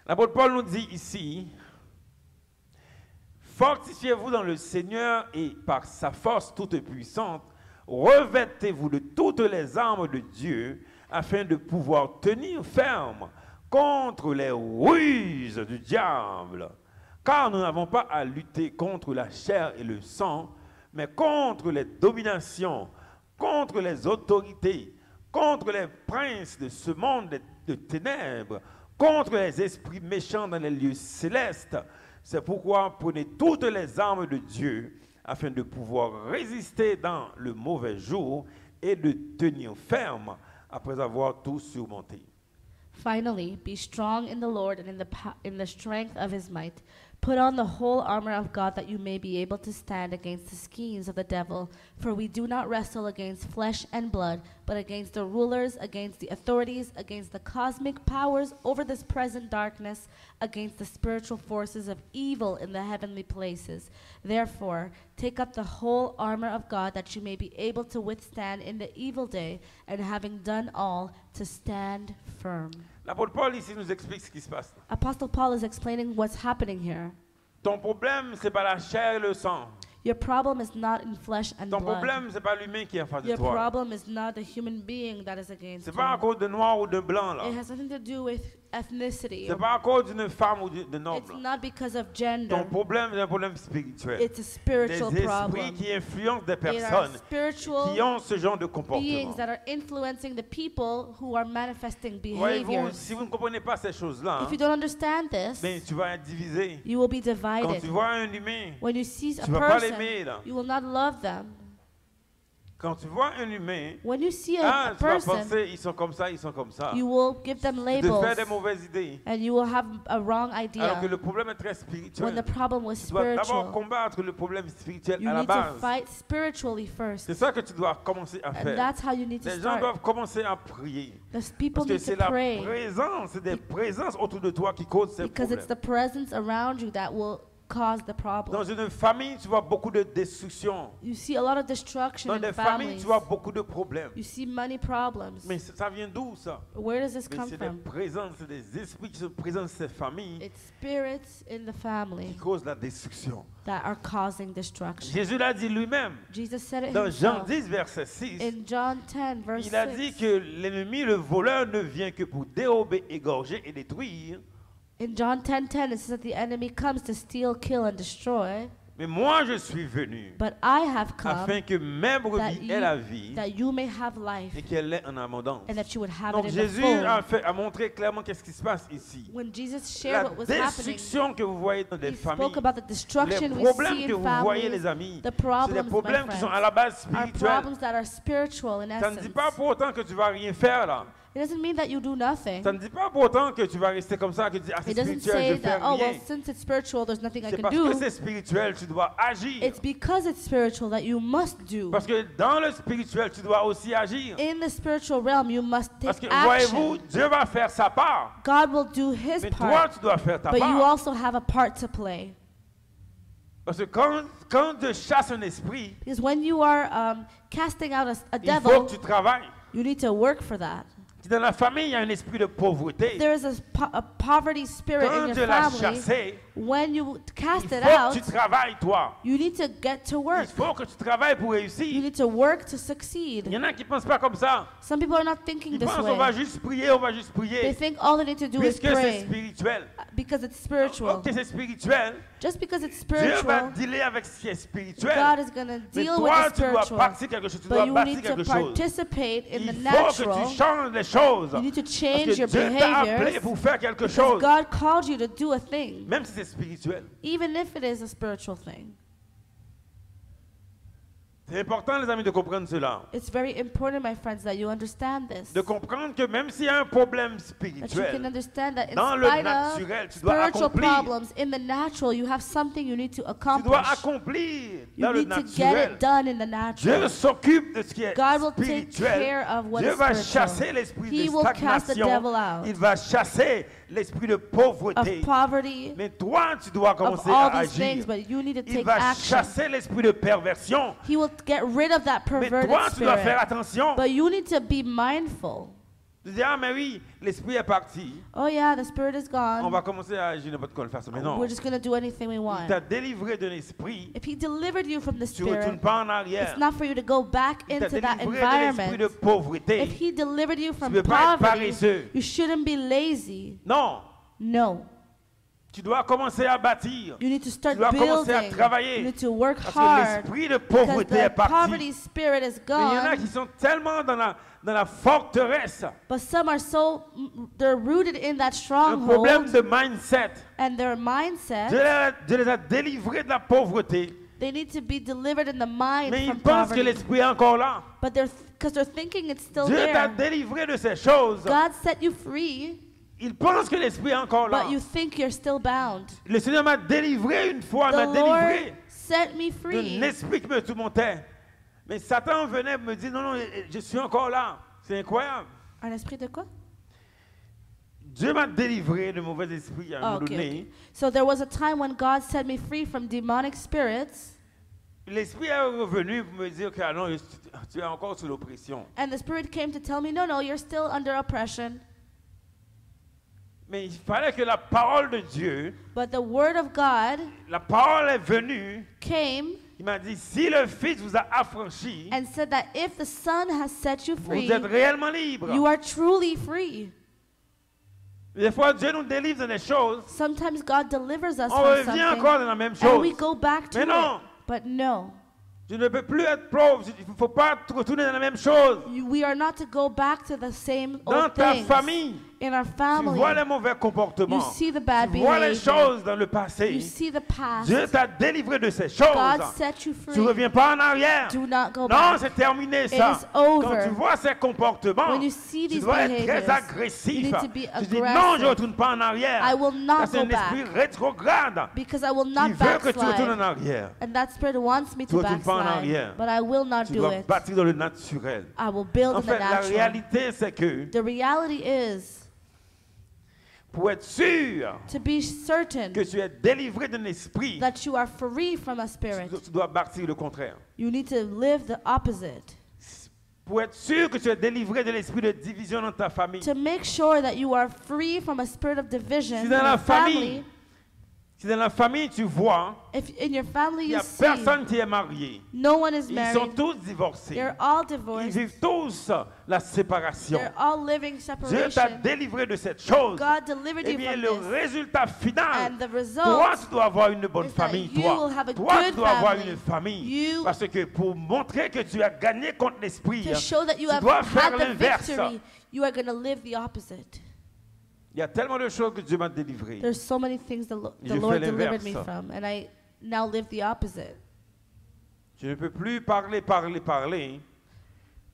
L'apôtre Paul nous dit ici, fortifiez-vous dans le Seigneur et par sa force toute puissante, revêtez-vous de toutes les armes de Dieu afin de pouvoir tenir ferme contre les ruses du diable. Car nous n'avons pas à lutter contre la chair et le sang, mais contre les dominations, contre les autorités, contre les princes de ce monde de ténèbres, contre les esprits méchants dans les lieux célestes. C'est pourquoi prenez toutes les armes de Dieu afin de pouvoir résister dans le mauvais jour et de tenir ferme après avoir tout surmonté. finally, be strong in the Lord and in the strength of his might. Put on the whole armor of God that you may be able to stand against the schemes of the devil. For we do not wrestle against flesh and blood, but against the rulers, against the authorities, against the cosmic powers over this present darkness, against the spiritual forces of evil in the heavenly places. Therefore, take up the whole armor of God that you may be able to withstand in the evil day, and having done all, to stand firm. L'apôtre Paul ici nous explique ce qui se passe. Apostle Paul is explaining what's happening here. Ton problème, c'est pas la chair et le sang. Your problem is not in flesh and Ton blood. problème, c'est pas l'humain qui est en face de Your toi. problem is not the human being that is against C'est pas à you. cause de noir ou de blanc là. It has nothing to do with ethnicity. C'est pas à cause d'une femme ou de It's noble. not because of Ton gender. problème est un problème spirituel. It's a spiritual Des esprits problem. qui influencent des It are personnes spiritual qui ont ce genre de beings comportement. that are influencing the people who are manifesting Voyez-vous, behaviors. si vous ne comprenez pas ces choses-là, If you don't understand this, ben, tu vas être divisé. you will be Quand divided. tu vois un humain, When you see a tu vas pas person, l'aimer là. you will not love them. Quand tu vois un humain, When you see a tu vas person, penser ils sont comme ça, ils sont comme ça. you will give them De labels, faire des mauvaises idées. and you will have a wrong Alors que idea. le problème est très When spirituel. the problem was Tu dois d'abord spiritual, combattre le problème spirituel you à la need to base. fight spiritually first. C'est ça que tu dois commencer à And faire. that's how you need to Les gens start. doivent commencer à prier. The people Parce que need c'est to la pray présence, c'est des présences autour de toi qui causent ces because it's problèmes. the presence around you that will cause the problem. Dans une famille, tu vois beaucoup de destruction. You see a lot of destruction Dans in des familles, families. tu vois beaucoup de problèmes. You see money problems. Mais ça vient d'où ça? Where does this Mais come c'est des from? présences, c'est des esprits qui sont présents dans ces familles It's spirits in the qui family causent la destruction. that are causing destruction. Jésus l'a dit lui-même. Jesus said it Dans Jean himself. 10, verset 6, In John 10, verse il a dit 6. que l'ennemi, le voleur, ne vient que pour dérober, égorger et détruire. In John 10:10, it says that the enemy comes to steal, kill, and destroy. Mais moi, je suis venu But I have come afin que mes that brebis aient la vie that you may have life et qu'elle l'ait en abondance. and that you would have Donc it in Jésus the full. a montré clairement qu'est-ce qui se passe ici. When Jesus shared La what was happening, destruction que vous voyez dans des he familles, spoke about the les destruction we problèmes see que in vous voyez families, les amis, the c'est des problems, problèmes my qui sont friends, à la base are spirituelle. problems that are spiritual in Ça ne dit essence. pas pour autant que tu vas rien faire là. It doesn't mean that you do nothing. Ça ne dit pas pour autant que tu vas rester comme ça, que tu dis ah c'est It doesn't spirituel, say je fais that, oh, well, rien. since it's spiritual, there's nothing I C'est can parce que do. c'est spirituel, tu dois agir. It's because it's spiritual that you must do. Parce que dans le spirituel, tu dois aussi agir. In the spiritual realm, you must Parce que take voyez-vous, action. Dieu va faire sa part. God will do his Mais toi, part, tu dois faire ta but you part. also have a part to play. Parce que quand Dieu chasse un esprit, Because when you are casting out a il faut devil, que tu travailles. you need to work for that. Si dans la famille, il y a un esprit de pauvreté, There is a poverty spirit in quand your Dieu l'a family. chassé, when you il cast it faut out, que tu travailles, toi. you need to get to Il work. faut que tu travailles pour You réussir. need to work to Il succeed. y en a qui ne pensent pas comme ça. Some people are not thinking Ils this pensent on va way. juste prier, on va juste They prier. think all they need to do is Puisque c'est pray spirituel. because it's spiritual. Ok, c'est spirituel. Just because it's Dieu va spiritual, dealer avec ce qui est spirituel. God is going to Mais deal with toi, the tu dois spiritual. bâtir quelque chose. Tu But dois you bâtir need to quelque chose. participate in the Il faut que natural. tu changes les choses. You need to Parce change que your Dieu t'a appelé behaviors pour faire quelque because chose. God called you to do a thing, Même si c'est spirituel. even if it is a spiritual thing. C'est important, les amis, de comprendre cela. It's very important, my friends, that you understand this. De comprendre que même s'il y a un problème That you can spirituel, understand that in dans le spite naturel, of tu dois spiritual accomplir. problems, in the natural, you have something you need to tu dois accomplish. accomplir You dans le need to get naturel. it done in the Dieu natural. s'occupe de ce qui est God will take spirituel. care of what Dieu is va spiritual. chasser l'esprit He de will cast the stagnation. devil out. Il va chasser l'esprit de Of pauvreté. poverty, Mais toi, tu dois of commencer all à these things, agir. but you need to Il take va action. chasser l'esprit de perversion. He will get rid of that Mais perverted toi, tu dois faire spirit. attention. But you need to be mindful. Tu dis, ah, mais oui, l'esprit est parti. Oh yeah, the spirit is On gone. va commencer à agir n'importe quelle façon. Mais non. We're just going to do anything we Il want. t'a délivré de l'esprit. If he delivered you from the Tu ne retournes spirit, pas en arrière. it's not for you to go back Il t'a into that délivré de l'esprit de environment. pauvreté. If he delivered you from peux pas être poverty, paresseux. you shouldn't be lazy. Non. No. Tu dois commencer à bâtir. You need to start Tu dois commencer à building. travailler. You need to work Parce que hard. l'esprit de Because pauvreté est the parti. poverty spirit is Mais il y en a gone. qui sont tellement dans la forteresse. But some are so, they're rooted in that Un problème stronghold de mindset. and their Dieu mindset. les a délivrés de la pauvreté. They need to be delivered in the mind Mais ils from pensent que poverty. l'esprit est encore là. But because they're thinking it's still Dieu t'a there. délivré de ces choses. God set you free, Ils pensent que l'esprit est encore là. but you think you're still bound. Le Seigneur m'a délivré une fois, The m'a Lord délivré set me d'un free. esprit qui me tourmentait. Mais Satan venait me dire, non, non, je suis encore là. C'est incroyable. Un esprit de quoi? Dieu m'a délivré de mauvais esprits à un Oh, moment okay, donné. okay. So there was a time when God set me free from demonic spirits, L'esprit est revenu pour me dire que ah non, tu es encore sous l'oppression. and the spirit came to tell me, no, you're still under oppression. Mais il fallait que la parole de Dieu, But the word of God la parole est venue. came Il m'a dit, si le Fils vous a affranchi, and said that if the Son has set you vous free, êtes réellement libre. you are truly free. Des fois, Dieu nous délivre dans des choses, Sometimes God delivers us on from revient something, encore dans la même and we chose. go back to Mais non. it. But no, Tu ne peux plus être pauvre, il ne faut pas retourner dans la même chose. we are not to go back to the same Dans old ta things. famille, In our tu family, vois les mauvais comportements. you see the bad Tu vois les behavior. choses dans le passé. You see the past. Dieu t'a délivré de ces choses. God set you Tu free. ne reviens pas en arrière. Do not go Non, back. c'est terminé It ça. is over. Quand tu vois ces comportements, When you see tu these dois être très behaviors, agressif. you need to be Tu dis non, je aggressive. ne retourne pas en arrière. I will not Ça, c'est go un esprit back rétrograde because I will qui not veut que tu retournes en backslide. arrière. And that spirit wants me Tu to retournes pas en backslide, arrière. but I will not Tu do dois it. bâtir dans le naturel. I will build En in the fait, la natural. réalité, c'est que The reality is pour être sûr to be certain que tu es délivré d'un esprit, that you are free from a spirit. tu dois bâtir le contraire. You need to live the opposite. Pour être sûr que tu es délivré de l'esprit de division dans ta famille. To make sure that you are free from a spirit of division Si in dans la your famille, family. si dans la famille tu vois, If in your family il n'y you a see personne qui est marié. no one is Ils sont married, tous divorcés. they're all Ils divorced, vivent tous la séparation. they're all living Dieu t'a separation. délivré de cette chose. God delivered Eh you bien, from le this. résultat final, And the toi, result tu dois avoir une bonne is that famille. you Toi, will have a toi tu good dois avoir family. une famille. You- Parce que pour montrer que tu as gagné contre l'esprit, to show that you tu have dois faire had the l'inverse. victory, you are going to live the opposite. Il y a tellement de choses que Dieu m'a délivré. There's so many things the J'ai fait Lord delivered me l'inverse. from, and I now live the opposite. Je ne peux plus parler,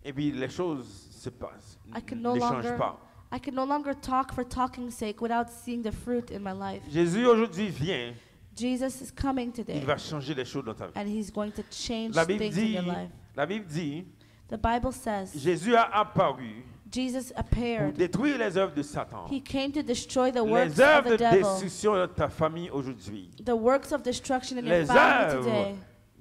et puis les choses se passent, I can no ne changent longer pas. I can no longer talk for talking's sake without seeing the fruit in my life. Jésus aujourd'hui vient, Jesus is coming today, il va changer les choses dans ta vie. and he's going to change La Bible things in your dit, life. la Bible dit, The Bible says Jésus a apparu Jesus pour appeared. détruire les œuvres de Satan. He came to destroy the works Les of œuvres the de devil, destruction de ta famille aujourd'hui. the works of destruction in your Les family œuvres today,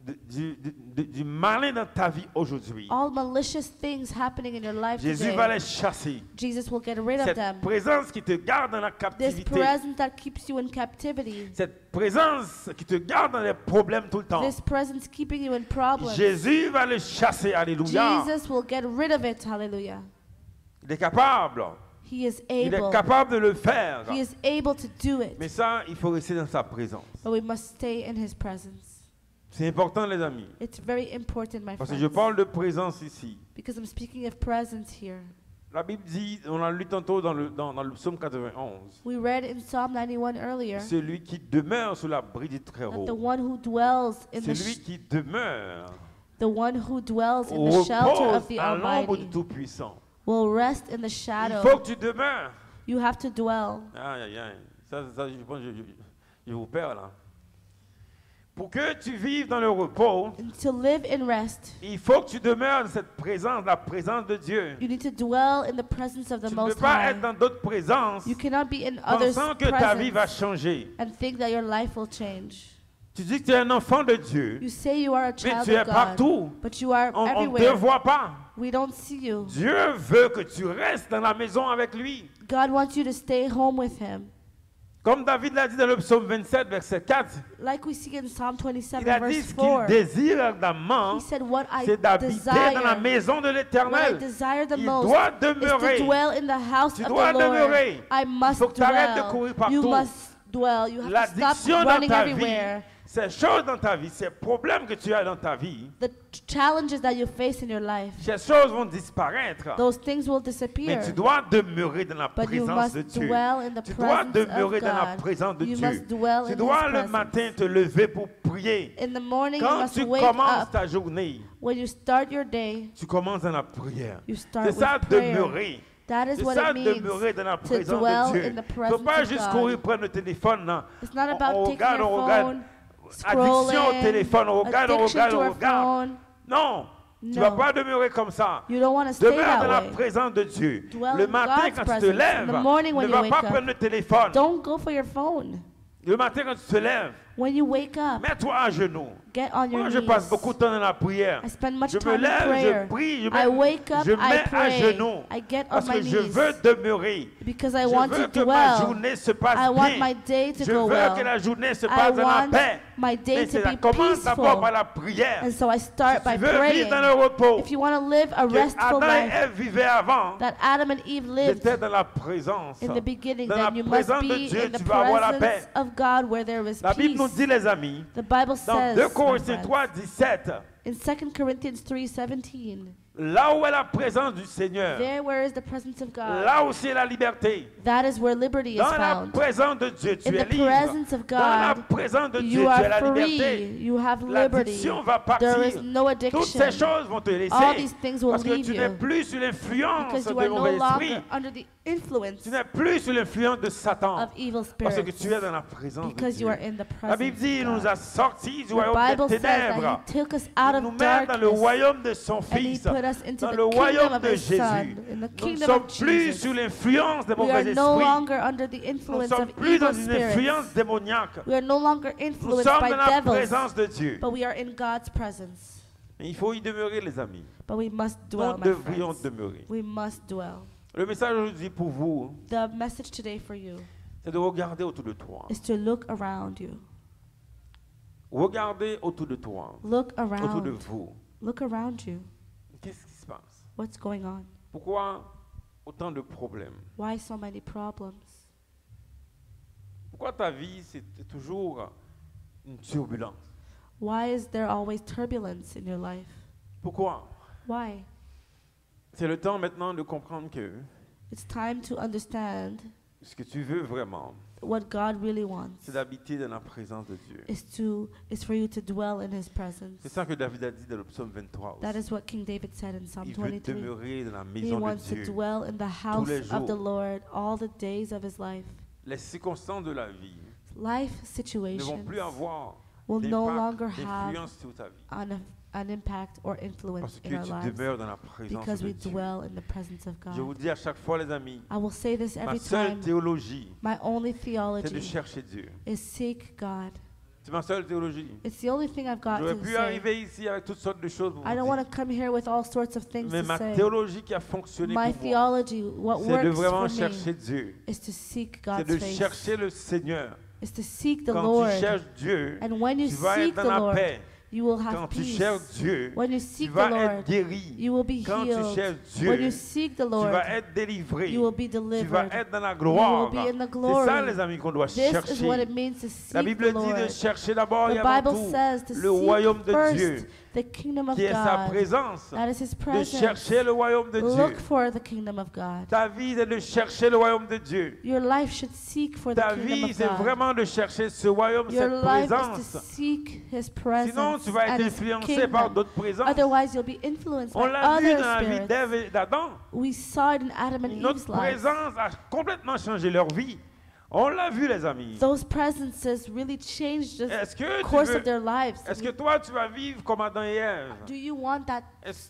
du malin dans ta vie aujourd'hui, all malicious things happening in your life Jésus va today, les chasser. Jesus will get rid of Cette them. présence qui te garde dans la This captivité, presence that keeps you in captivity, cette présence qui te garde dans les problèmes tout le temps, this presence keeping you in problems, Jésus va le chasser. Alléluia. Jesus will get rid of it. Hallelujah. Il est capable. He is Il est able. capable de le faire. He is able to do it. Mais ça, il faut rester dans sa présence. But we must stay in His presence. C'est important, les amis. It's very important, my Parce que je friends, parle de présence ici. because I'm speaking of presence here. La Bible dit, on l'a lu tantôt dans le psaume 91, We read in Psalm 91 earlier celui qui demeure sous l'abri du that the Très-Haut, one who dwells in celui qui demeure the one who dwells in au the shelter repos of the à l'ombre du Almighty Tout-Puissant. will rest in the Il shadow. faut que tu demeures. You have to dwell. Aïe, aïe, aïe. Ça, je pense que je vous perds là. Pour que tu vives dans le repos, And to live in rest, il faut que tu demeures dans cette présence, la présence de Dieu. you need to dwell in the presence of the Tu ne peux Most pas High. être dans d'autres présences You cannot be in others' pensant que ta vie va presence changer. and think that your life will change. Tu dis que tu es un enfant de Dieu, You say you are a mais child tu es of God, partout. but you are On ne te everywhere. voit pas. We don't see you. Dieu veut que tu restes dans la maison avec lui. God wants you to stay home with Him. Comme David l'a dit dans le psaume 27, verset 4, Like we see in Psalm 27, il a dit verse ce 4. qu'il désire ardemment, He said, what I c'est d'habiter dans la desire, maison de what I l'Éternel. desire the Il most doit is demeurer. to dwell in the house Tu of dois the Lord. demeurer. I must faut que tu arrêtes de dwell. courir partout. You must dwell. You have to L'addiction stop dans running ta everywhere. vie, ces choses dans ta vie, ces problèmes que tu as dans ta vie, The challenges that you face in your life, ces choses vont disparaître. those things will Mais disappear. tu dois demeurer dans la But you présence must de Dieu. dwell in the Tu dois presence demeurer of dans la God. présence de You Dieu. must dwell Tu in dois His le presence. matin te lever pour prier. In the morning, you Quand must tu wake commences up. ta journée, When you start your day, tu commences dans la prière. you start C'est with ça, prayer. demeurer. That is C'est what ça, it means demeurer dans la to présence dwell de Dieu. in the Il ne faut presence pas of juste God. courir prendre le téléphone. Non. It's not On about taking regarde, your on regarde. phone, Addiction au scrolling, téléphone, on regarde, on addiction regarde, to on our regarde. phone. Non, tu ne No. vas pas demeurer comme ça. You don't want to stay Demeure dans that la way. présence de Dieu. Dwell Le in matin, God's quand tu te presence. lèves, In the morning when ne you va wake pas up. prendre le téléphone. Don't go for your phone. Le matin, quand tu te lèves, When you wake up, mets-toi à genoux. get on your Moi, je knees. passe beaucoup de temps dans la prière. I spend much Je me time in lève, prayer. je prie, je I wake up, je I mets à pray. genoux. I get on Parce my que je knees veux demeurer. because I Je want veux to que ma dwell. journée se passe I want bien. my day to Je go veux que well. la journée se I passe dans la want paix. my day Mais to ça be commence d'abord peaceful. par la prière. And so I start Si by tu veux praying. vivre dans le repos If you want to live a que restful Adam et life Ève vivaient avant, that Adam and Eve lived c'était dans la présence. in the beginning, Dans la then you must présence de be Dieu, in the tu vas avoir la paix. presence of God where there is La Bible nous peace. dit, les amis, The Bible dans says 2 my Corinthiens friends, 3, 17, in 2 Corinthians 3:17, là où est la présence du Seigneur, there where is the presence of God, là aussi est la liberté. that is where liberty is Dans la found. présence de Dieu, tu In es the libre. presence of Dans la God, présence de Dieu, you tu as are la free. liberté. You have liberty. L'addiction va There is partir. no Toutes ces addiction choses vont te laisser. All these things will Parce que leave tu you. n'es plus sous l'influence because you de are no mauvais esprits. longer under the influence Tu n'es plus sous l'influence de Satan. of evil Parce que spirits tu es dans la présence de because you Dieu. are in the La Bible presence dit, il of nous God. a sortis du The royaume Bible des says that ténèbres. He took us out Il nous of met dans le darkness royaume de son and He Fils. put us into Dans the le kingdom royaume of de His Son, Jésus. in the Nous ne kingdom sommes of plus Jesus. sous l'influence des We are mauvais no esprits. longer under the Nous ne influence sommes of plus dans evil une spirits. influence démoniaque. We are no longer Nous influenced sommes by dans la devils, présence de Dieu. but we are in God's presence. Mais il faut y demeurer, les amis. But we must Nous dwell, my devrions friends. demeurer. We must dwell. Le message aujourd'hui pour vous, The message today for you c'est de regarder autour de toi. is to look around you. Regardez autour de toi, Look autour de around. vous. Look around you. Qu'est-ce qui se passe? What's going on? Pourquoi autant de problèmes? Why so many problems? Pourquoi ta vie, c'est toujours une turbulence? Why is there always turbulence in your life? Pourquoi? Why? C'est le temps maintenant de comprendre que It's time to understand ce que tu veux vraiment, what God really wants c'est d'habiter dans la présence de Dieu. is for you to dwell in His presence. C'est ça que David a dit dans le psaume 23 That aussi. is what King David said in Psalm Il veut 23. demeurer dans la He maison de wants to Dieu. dwell in the house les of the jours. Lord all the days of his life. Les circonstances de la vie Life ne vont situations plus avoir will no d'impact, longer have d'influence sur ta vie. an impact or influence Parce in que our tu lives demeures dans la présence because de we Dieu. dwell in the presence of Je vous God. dis à chaque fois, les amis, I will say this ma every seule time. théologie, My only c'est de theology chercher Dieu. is seek God. C'est ma seule théologie. It's the only thing I've got J'aurais to pu say. arriver ici avec toutes sortes de choses pour I don't vous want dire. to come here with all sorts of things Mais to ma say. théologie qui a fonctionné My pour moi, theology, what c'est de works vraiment for chercher me, Dieu. is to seek C'est God's de face. chercher le Seigneur. Is to seek the Quand Lord. tu cherches Dieu, And when you tu vas seek être dans the la Lord, paix. you will Quand have tu peace. cherches Dieu, When you tu seek the vas Lord, être guéri. you will be Quand tu healed. cherches When you Dieu, seek the tu Lord, vas être délivré. you will be Tu vas delivered. être dans la You gloire. will be in the C'est glory. ça, les amis, qu'on doit This is what chercher. it means to La seek Bible the dit de Lord. chercher d'abord et The avant Bible tout says to le royaume seek de first Dieu, the kingdom of qui est sa God. présence. That is His De presence. chercher le royaume de Look Dieu. for the kingdom of God. Ta vie, c'est de chercher le royaume de Dieu. Your life should seek for the Ta kingdom vie, of c'est God. vraiment de chercher ce royaume, Your cette life is to présence. seek His presence Sinon, tu vas and être His influencé par kingdom. d'autres présences. Otherwise, you'll be influenced On by l'a vu other dans la vie spirits. d'Ève et d'Adam. We saw it in Adam and Eve's Notre lives. présence a complètement changé leur vie. On l'a vu, les amis. Those presences really changed the Est-ce que, course of their lives. est-ce que toi, tu vas vivre comme Adam et Ève? Do you want that? Est-ce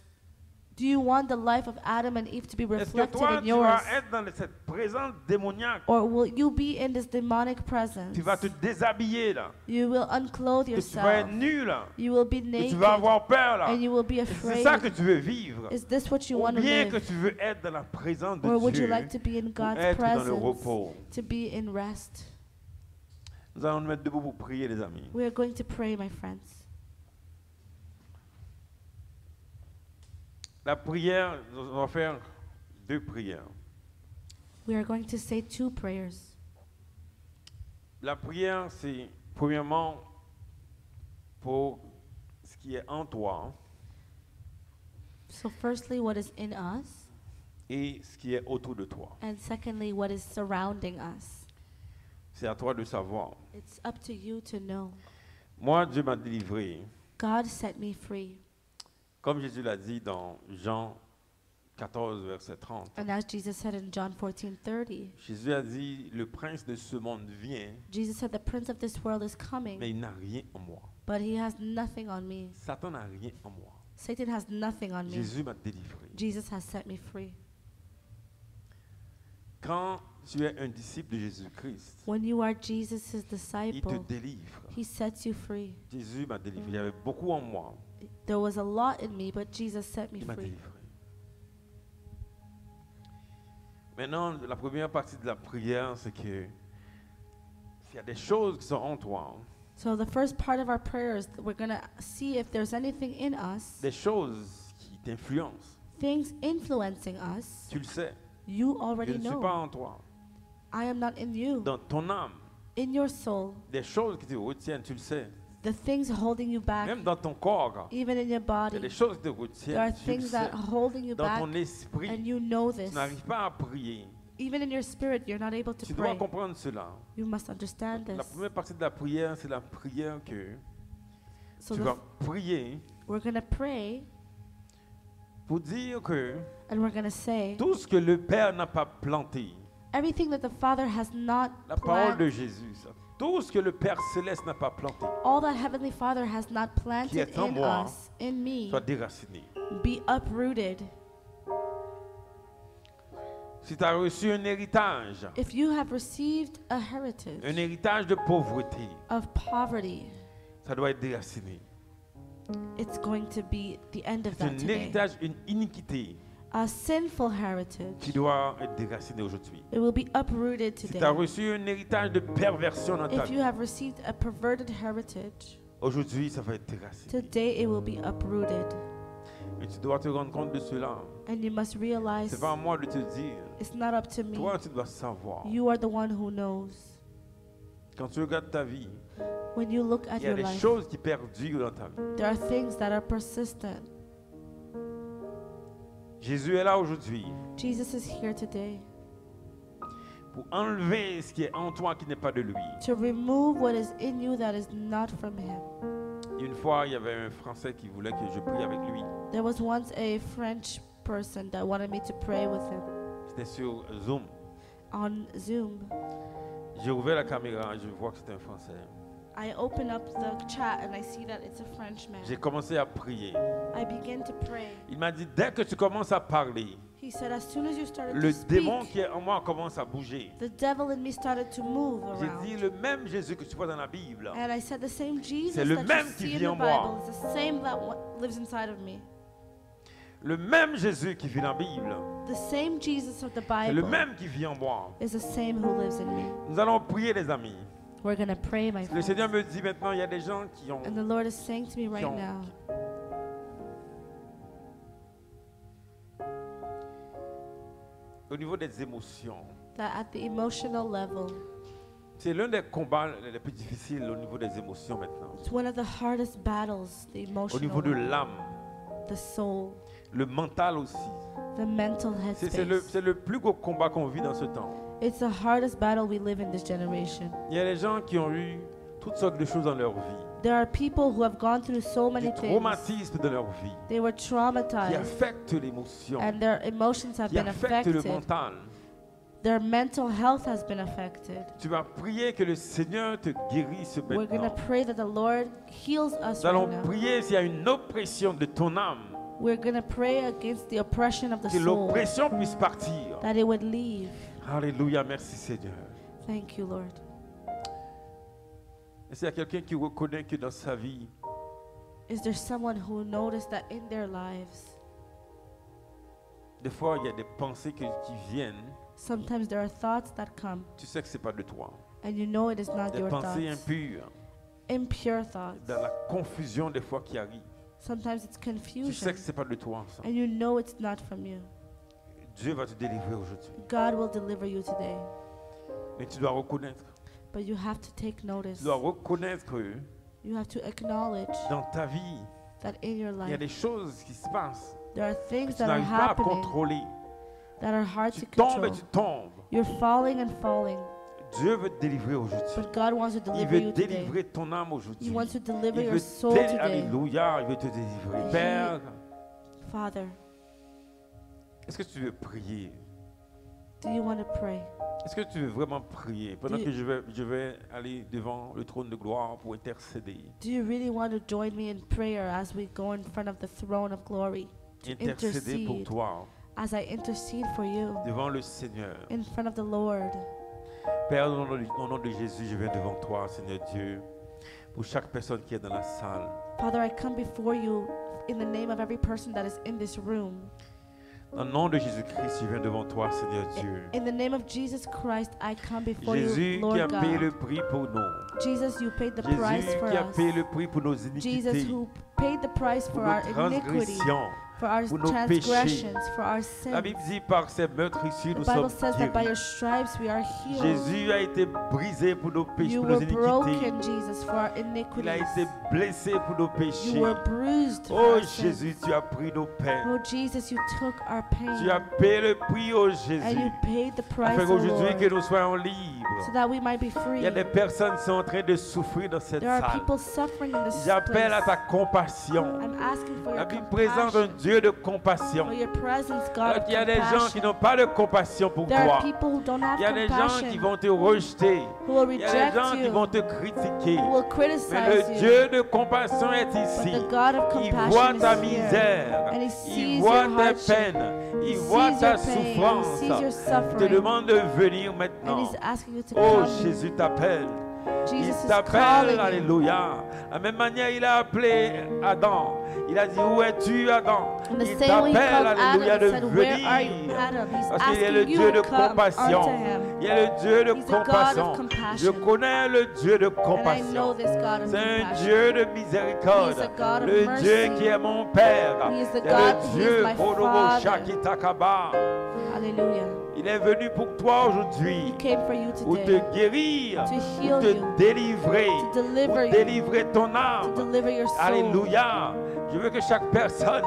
Do you want the life of Adam and Eve to be est-ce que reflected toi, in tu yours? vas être dans cette présence démoniaque? Or will you be in this demonic presence? Tu vas te déshabiller, là. You will unclothe Que tu vas yourself. être nu, là. You will be Que naked. tu vas avoir peur, là. And you will be Et c'est ça que afraid. tu veux vivre. Is this what you Ou want to bien que live? tu veux être dans la présence de Or would you Dieu like to be in pour God's être dans le presence, repos. to be in rest? Nous allons nous mettre debout pour prier, les amis. We are going to pray, my friends. La prière, on va faire 2 prières. We are going to say 2 prayers. La prière, c'est premièrement pour ce qui est en toi So firstly, what is in us, et ce qui est autour de toi. and secondly, what is surrounding us. C'est à toi de savoir. It's up to you to know. Moi, Dieu m'a délivré, God set me free. comme Jésus l'a dit dans Jean 14, verset 30. And as Jesus said in John 14:30, Jésus a dit, le prince de ce monde vient, Jesus said, the prince of this world is mais coming, il n'a rien en moi. but he has nothing on me. Satan n'a rien en moi. Satan has nothing on me. Jésus m'a délivré. Jesus has set me free. Quand tu es un disciple de Jésus-Christ, When you are Jesus' il te disciple, délivre. he sets you free. Jésus m'a délivré. Il y avait beaucoup en moi. There was a lot in me, but Jesus set me Il m'a free. délivré. Maintenant, la première partie de la prière, c'est que s'il y a des choses qui sont en toi, So the first part of our prayers, we're going to see if there's anything in us, des choses qui t'influencent, things influencing us. tu le sais, You je already ne suis pas know. en toi. I am not in you. Dans ton âme, In your soul, des choses qui te retiennent, tu le sais. the things holding you back, Même dans ton corps, even in your il y a body, des choses qui te there are retiennent, tu le things sais. that are holding you Dans back, ton esprit, and you know tu this. n'arrives pas à prier. Even in your spirit, you're not able to Tu dois pray. comprendre cela. You must understand La this. première partie de la prière, c'est la prière que So tu vas prier we're going to pray, pour dire que and we're going to say, tout ce que le Père n'a pas planté, everything that the Father has not la parole de planted, Jésus, ça, tout ce que le Père céleste n'a pas planté, all that Heavenly Father has not qui planted est en in moi, us, in me, soit déraciné. be uprooted. Si tu as reçu un héritage If you have received a heritage de pauvreté, of poverty, ça doit être déraciné. it's going to be the end of C'est that un today. héritage, une iniquité A sinful heritage, qui doit être déraciné aujourd'hui. it will be uprooted Si tu as today. reçu un héritage de perversion dans ta If you vie, have received a perverted heritage, aujourd'hui, ça va être déraciné. today it will be uprooted. Mais tu dois te rendre compte de cela. And you must realize C'est pas à moi de te dire. it's not up to me. Toi, tu dois savoir. You are the one who knows. Quand tu regardes ta vie, When you look at il y a your des life, choses qui perdurent dans ta vie. there are things that are persistent. Jésus est là aujourd'hui Jesus is here today pour enlever ce qui est en toi qui n'est pas de lui. to remove what is in you that is not from Him. Une fois, il y avait un Français qui voulait que je prie avec lui. There was once a French person that wanted me to pray with him C'était sur Zoom. on Zoom. J'ai ouvert la caméra, je vois que c'est un Français. I open up the chat and I see that it's a Frenchman. J'ai commencé à prier. I begin to pray. Il m'a dit, dès que tu commences à parler, He He said, as soon as you started le to speak, démon qui est en moi commence à bouger. the devil in me started to move J'ai around. dit le même Jésus que tu vois dans la Bible. And I said, the same Jesus C'est le that même you qui see vit in en the moi. Bible is the same that lives inside of me. Le même Jésus qui vit dans la Bible. The same Jesus of the C'est le Bible même qui vit en moi. is the same who lives in me. Nous allons prier, les amis. We're going to pray, my Le friends. Seigneur me dit maintenant, il y a des gens qui ont... And the Lord is saying to me right ont- now Au niveau des émotions, that at the emotional level, c'est l'un des combats les plus difficiles au niveau des émotions maintenant. it's one of the hardest battles, the Au emotional niveau de one, l'âme, the soul, le mental aussi. the mental C'est headspace. le plus gros combat qu'on vit dans ce temps. It's the hardest battle we live in this generation. Il y a des gens qui ont eu toutes sortes de choses dans leur vie. There are people who have gone through so many Du things. traumatisme dans leur vie They were qui traumatized affectent l'émotion, and their emotions have qui been affectent le affected. mental. Their mental health has been affected. Tu vas prier que le Seigneur te guérisse We're going to maintenant. pray that the Lord heals us Nous allons right now. prier s'il y a une oppression de ton âme, We're going to pray against the oppression of the que soul, l'oppression puisse partir. that it would leave. Alléluia, merci Seigneur. Thank you, Lord. Et s'il y a quelqu'un qui reconnaît que dans sa vie, Is there someone who noticed that in their lives, des fois il y a des pensées qui viennent, sometimes there are thoughts that come, tu sais que ce n'est pas de toi. and you know it is not Des your pensées thoughts, impures, impure thoughts. dans la confusion des fois qui arrive. Sometimes it's Tu sais confusion, que ce n'est pas de toi. Ça. and you know it's not from you. Dieu va te délivrer aujourd'hui. God will deliver you today, Mais tu dois reconnaître. but you have to take notice. Tu dois reconnaître que You have to acknowledge dans ta vie, that in your il y a life des choses qui se passent there are que things tu that are n'arrives pas à happening contrôler. that are hard Tu to tombes et control. tu tombes. You're falling and falling, Dieu veut te délivrer aujourd'hui. but God wants to Il deliver veut you today. délivrer ton âme aujourd'hui. He wants to deliver Il your veut soul today. Alléluia, il veut te délivrer. Père, Father, est-ce que tu veux prier? do you want to pray? Est-ce que tu veux vraiment prier pendant Do que je vais aller devant le trône de gloire pour intercéder? Do you really want to join me in prayer as we go in front of the throne of glory to Intercéder pour intercede toi as I intercede for you devant le Seigneur. in front of the Lord? Père, au nom de Jésus, je viens devant toi, Seigneur Dieu, pour chaque personne qui est dans la salle. Father, I come before you in the name of every person that is in this room. Au nom de Jésus-Christ, je viens devant toi, Seigneur Dieu. In the name of Jesus Christ, I come before Jésus you, qui a Lord payé le God. prix pour nous. Jesus, you paid the price Jésus for qui a us. payé le prix pour nos Jesus, iniquités, who paid the price pour for our nos iniquity, transgressions. for our pour nos transgressions, for our La sins. Bible dit par ses meurtrissures The nous Bible sommes says that by guéris. your stripes we are healed. Jésus a été brisé pour nos péchés, You pour nos were iniquités. broken, Jesus, for our Il a iniquities. été blessé pour nos You péchés. were bruised for Oh our sins. Jésus, tu as pris nos peines. Oh Jesus, you took our Tu as pain payé le prix, oh and Jésus, you paid the price, afin O qu'aujourd'hui que Lord, nous soyons so libres. that we might be Il free. y a des personnes qui sont en train de souffrir dans cette There are salle. people suffering in this J'appelle à ta place. compassion. I'm asking for La your Bible présente un compassion, Dieu de compassion. for your presence, God Alors of qu'il y a des gens qui compassion. n'ont pas de compassion pour There are toi. people who don't have Il y a des gens qui compassion, vont te rejeter. who will Il y a des gens reject qui vont you, te critiquer. who will Mais criticize le you. Dieu de compassion est But ici. the God of Il voit compassion ta is here, misère. and He Il sees voit your tes hardship. peines. He Il voit sees ta your pain, He souffrance. sees your Il te suffering, demande de venir and maintenant. He's asking you to Oh, come. Jésus t'appelle. Il Jesus is t'appelle, calling you. alléluia. De la même manière, il a appelé Adam. Il a dit, où es-tu, Adam? In the Il same way He t'appelle, called alléluia, Adam de and said, "Where are you, venir. Adam?" He's Parce qu'il est le asking Dieu you de to come compassion. unto Him. Il est le Dieu de He's a God of compassion. compassion. Je connais le Dieu de And I know compassion. this God of C'est un compassion. Dieu de He miséricorde. is a God of Le mercy. Dieu qui est mon Père. He is the C'est God le who is Dieu my Bonobo Father. Shakitakaba. Hallelujah. Il est venu pour toi He aujourd'hui. came for you Pour today te guérir. to Pour heal te you, délivrer. to Pour deliver you, délivrer ton to âme. deliver your soul. Alléluia. Je veux que chaque personne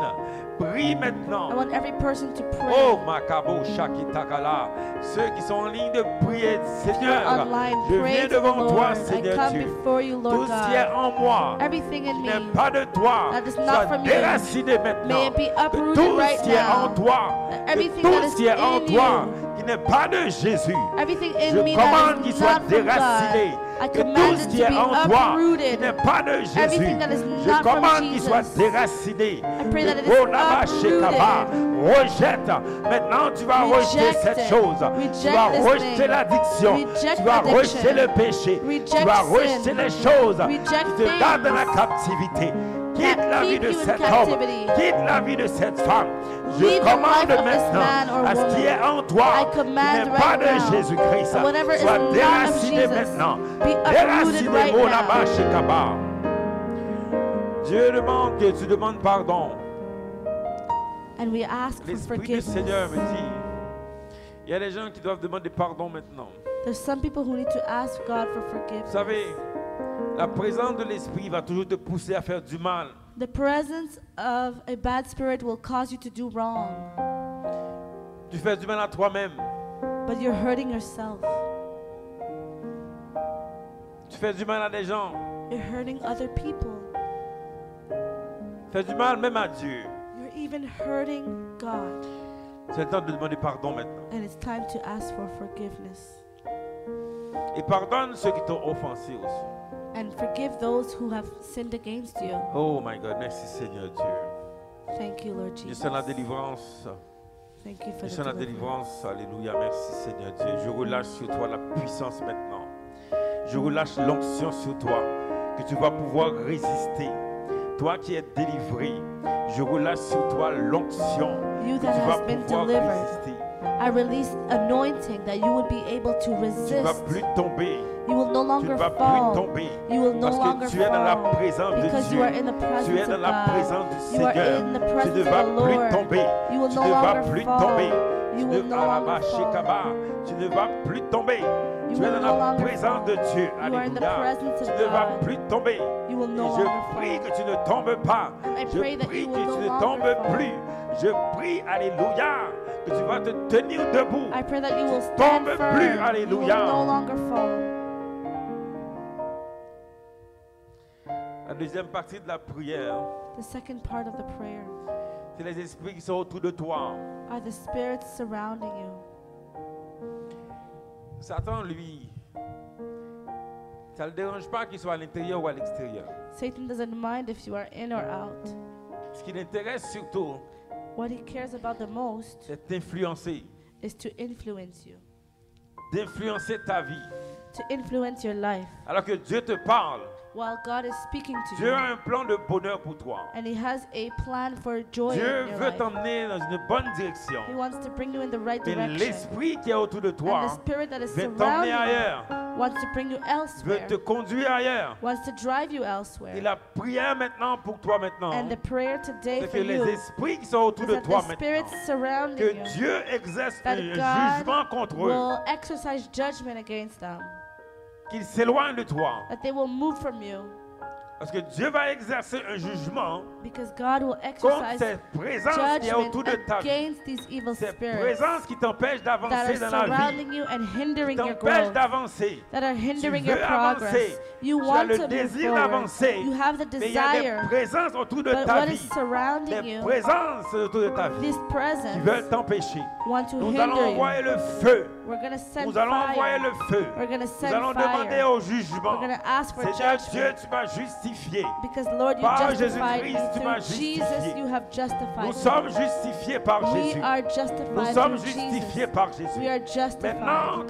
prie maintenant. I want every person to pray. Oh, Makabo Shakitakala. Ceux qui sont en ligne de prier, Seigneur, Online, je pray viens to the devant toi, Lord. I Seigneur come Dieu. before you, Tout Lord ce qui est God. en moi, Everything in qui me, n'est pas de toi, that is not soit from you, déraciné maintenant. may it be Que uprooted tout right ce qui est en now. toi, That que everything tout that ce is qui est en in toi, you, qui n'est pas de Jésus, everything je in me that commande qu'il is soit not from déraciné. God, que command tout it ce qui to est be en toi, qui uprooted. n'est pas de Jésus, Everything that is je not from commande qu'il soit Jesus. déraciné. I pray that it is Oh, là-bas, chez Kaba, uprooted. rejette. Maintenant, tu vas rejeter Reject cette it. chose. Reject Tu vas this rejeter thing. l'addiction. Reject Tu vas addiction. rejeter le péché. Reject Tu vas sin. rejeter les choses Reject qui te gardent dans la things captivité. Quitte that la vie keep de you in cet homme. captivity. Quitte la vie de cette femme. Je Leave the commande life of this man maintenant or à ce qui est woman. en toi, I qui command n'est pas right de now Jésus-Christ, that whatever is soit not of déraciné Jesus maintenant. be uprooted Déraciné, right mon now. là-bas chez Kaba. Dieu demande que tu demandes pardon. And we ask for L'Esprit du forgiveness. Seigneur me dit, il y a des gens qui doivent demander pardon maintenant. There's some people who need to ask God for Vous forgiveness. savez, la présence de l'Esprit va toujours te pousser à faire du mal. The presence of a bad spirit will cause you to do wrong, Tu fais du mal à toi-même. but you're hurting yourself. Tu fais du mal à des gens. You're hurting other people. Tu fais du mal même à Dieu. You're even hurting God. C'est le temps de demander pardon maintenant. And it's time to ask for forgiveness. Et pardonne ceux qui t'ont offensé aussi. And forgive those who have sinned against you. Oh my God, merci Seigneur Dieu. Thank you, Lord Je Jesus. sens la délivrance. Thank you for Je the sens la deliverance. délivrance. Alléluia, merci Seigneur Dieu. Je relâche sur toi la puissance maintenant. Je relâche l'onction sur toi. Que tu vas pouvoir résister. Toi qui es délivré, je relâche sur toi l'onction. You Que that tu vas has been pouvoir delivered, résister. I release anointing that you would be able to Tu ne vas resist. plus tomber. You will no Tu ne longer vas plus fall. tomber. You will no Parce longer que tu es dans la fall. présence de Because Dieu. you are in the Tu es presence dans of la God. présence du You are Seigneur. in the Tu presence ne of vas the plus Lord. tomber. You will Tu no ne vas longer plus fall. tomber. You Tu will ne no ah, longer là-bas, chez fall. Kaba. Tu ne vas plus tomber. You Tu es will dans no la longer présence de fall. Dieu. You are in the Alléluia. presence Tu of ne vas God. plus tomber. You will no Et je longer prie fall. que tu ne tombes pas. And I Je pray that prie you que will tu no ne longer tombes fall. plus. Je prie, alléluia, que tu vas te tenir debout. I pray that you will stand Tombe firm. plus, You will alléluia. no longer fall. La deuxième partie de la prière, The second part of the prayer c'est les esprits qui sont autour de toi. are the spirits surrounding you. Satan, lui, ça ne le dérange pas qu'il soit à l'intérieur ou à l'extérieur. Satan doesn't mind if you are in or out. Ce qui l'intéresse surtout, What he cares about the most c'est d'influencer, is to influence you, d'influencer ta vie. to influence your life. Alors que Dieu te parle, While God is speaking to Dieu a you, un plan de bonheur pour toi. and he has a plan for joy Dieu in your veut life. t'emmener dans une bonne direction. He wants to bring you in the right Mais direction. l'esprit qui est autour de And the toi spirit that is veut t'emmener surrounding ailleurs, you wants to bring you veut elsewhere, te conduire ailleurs. wants to drive you Et elsewhere. la prière maintenant pour toi maintenant, And the prayer today c'est for que les you esprits qui sont autour is de that toi the maintenant, spirits surrounding que you Dieu exerce that un God jugement contre eux, will exercise judgment against them, qu'ils s'éloignent de toi. that they will move from you, Parce que Dieu va exercer un jugement because God will contre exercise cette présence qui est autour de judgment ta vie. against these evil Cette spirits présence qui t'empêche that d'avancer are dans la vie, surrounding you and qui hindering your t'empêche growth, d'avancer. that are hindering veux your progress. avancer. You Tu as want le to move désir forward. d'avancer, You have the mais il y a des desire, présences autour de but ta what vie, is surrounding des you, présences autour de ta vie this qui presence, veulent t'empêcher. want to Nous allons hinder you. envoyer le feu. We're going to send Nous allons envoyer fire. le feu. We're going to Nous send allons demander fire. au jugement. We're going to ask for Seigneur Dieu, judgment. tu m'as justifié. Because Lord, you Par justified me Jésus-Christ, tu m'as through Jesus. justifié. You have justified Nous me. sommes justifiés par We Jésus. are Nous justified sommes through justifiés Jesus. par Jésus. We are justified. Maintenant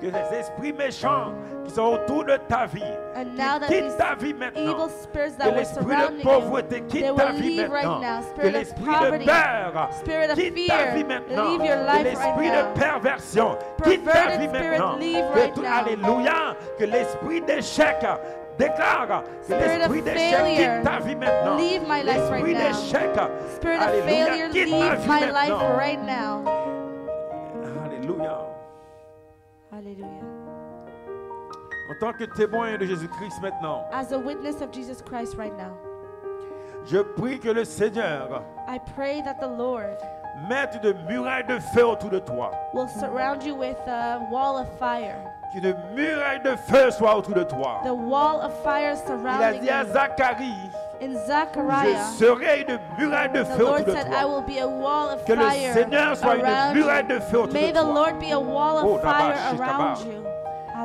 que les esprits méchants qui sont autour de ta vie, And now that quitte these ta vie maintenant. evil spirits Que that were l'esprit de surrounding pauvreté you, quitte they ta will vie leave right maintenant. now. Que Spirit of l'esprit de poverty, peur spirit of quitte ta vie fear, maintenant. leave your Que life l'esprit right de now. perversion quitte ta vie Perverted spirit, maintenant. leave Que right tout- now. Alléluia. Que l'esprit d'échec déclare que Spirit l'esprit of d'échec failure, quitte ta vie maintenant. leave my life right L'esprit now. d'échec, Spirit of alléluia, failure, quitte ma leave vie my life maintenant. right now. Alléluia. Hallelujah. En tant que témoin de Jésus-Christ maintenant, As a witness of Jesus Christ right now, je prie que le Seigneur I pray that the Lord mette une muraille de feu autour de toi. will surround you with a wall of fire. Qu'une muraille de feu soit autour de toi. The wall of fire Il a surrounding dit à you. Zacharie, In je Zechariah, serai une muraille de the feu Lord autour de said, I toi. will be a wall of Que le fire Seigneur soit une around muraille you. de feu autour May de the toi. Lord be a wall Oh, of fire Rabba, around Shikaba. you.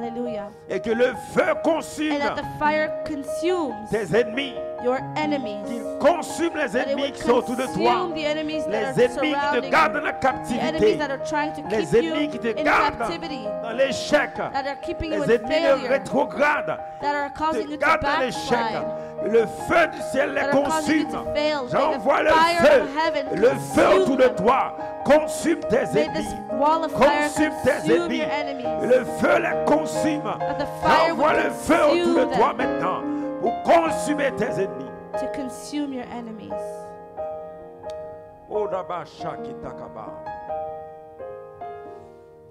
Hallelujah. Et que le feu consume And that the fire consumes tes ennemis. your enemies. Qu'il consume les That it ennemis would qui sont autour de toi. consume the enemies that Les are ennemis qui te surrounding gardent you. dans la The enemies captivité. that are trying to Les keep you ennemis qui te in gardent captivity. dans l'échec. That are keeping you Les in ennemis de failure. rétrograde. That are causing Te you to gardent dans l'échec. backslide. Le feu du ciel les That are causing you consume. to fail. May J'envoie the le fire feu. of heaven Le feu autour consume de them. toi. Consume tes May ennemis. this wall of fire Consume tes consume ennemis. your enemies. Le feu les consume. That the fire J'envoie would le feu autour de consume toi them. maintenant pour consumer tes ennemis. To consume your enemies. Oh, Daba Shaki Takaba.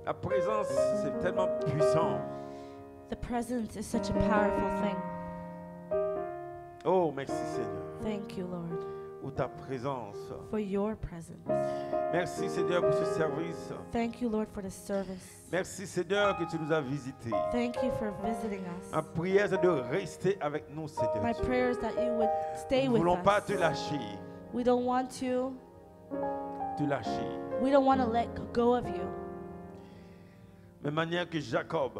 La présence, c'est tellement puissant. The presence is such a powerful thing. Oh, merci Seigneur. Thank you, Lord, Pour ta présence. for your presence. Merci Seigneur pour ce service. Thank you, Lord, for the service. Merci Seigneur que tu nous as visités. Thank you for visiting Ma us. prière c'est de rester avec nous, Seigneur. My prayer is that you would stay Nous ne with voulons pas us. te lâcher. We don't want to. Te lâcher. We don't want to let go of you. De manière que Jacob,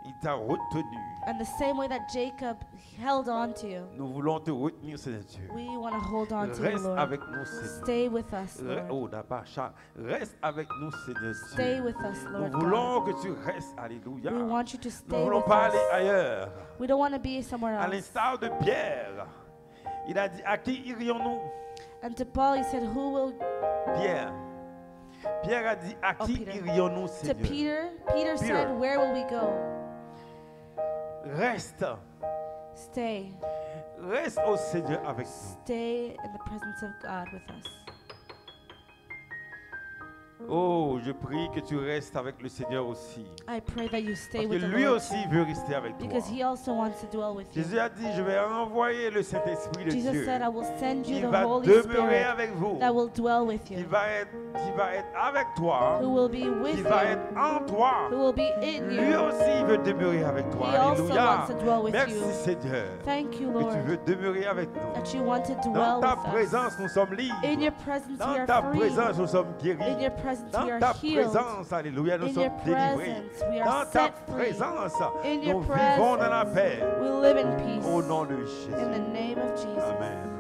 il t'a retenu. And the same way that Jacob held on to you, Nous voulons te retenir, Seigneur Dieu. we want to hold on to you, Reste Lord. avec nous, Seigneur. Stay with us, Lord. Oh, Daba Shaki. Reste avec nous, Seigneur Stay Dieu. with us, Nous Lord voulons God. que tu restes. Alléluia. We want you to Nous ne stay voulons with pas aller us. ailleurs. We don't want to be somewhere À else. l'instar de Pierre, il a dit, à qui irions-nous? And to Paul, he said, who will... Pierre. Pierre a dit, à Oh, qui Peter. irions-nous, To Seigneur? Peter said, where will we go? Reste. Stay. Reste au Seigneur avec nous. Stay in the presence of God with us. Oh, je prie que tu restes avec le Seigneur aussi. I pray that you stay Parce que with the lui Lord aussi too, veut rester avec toi. because he also wants to dwell with you. Jésus a dit, je vais envoyer le Saint-Esprit de Jesus Dieu. said, I will send you Il the va Holy demeurer Spirit avec vous. that will dwell with Qui you, va être avec toi. who will be Qui with va you, être en toi. who will be in Lui you. aussi il veut demeurer avec toi. He also Alléluia. wants to dwell with Merci you. Seigneur. Thank you, Que tu Lord, veux demeurer avec nous. that you want to Dans dwell ta with us. présence, nous sommes libres. In your presence, we Dans are ta free. présence, nous sommes guéris. In your presence, we Dans are ta healed. présence, alléluia, nous In sommes your délivrés. presence, we are Dans ta set free. présence, In your nous vivons dans la presence, paix. we live in peace. Au nom de Jésus. In the name of Jesus. Amen.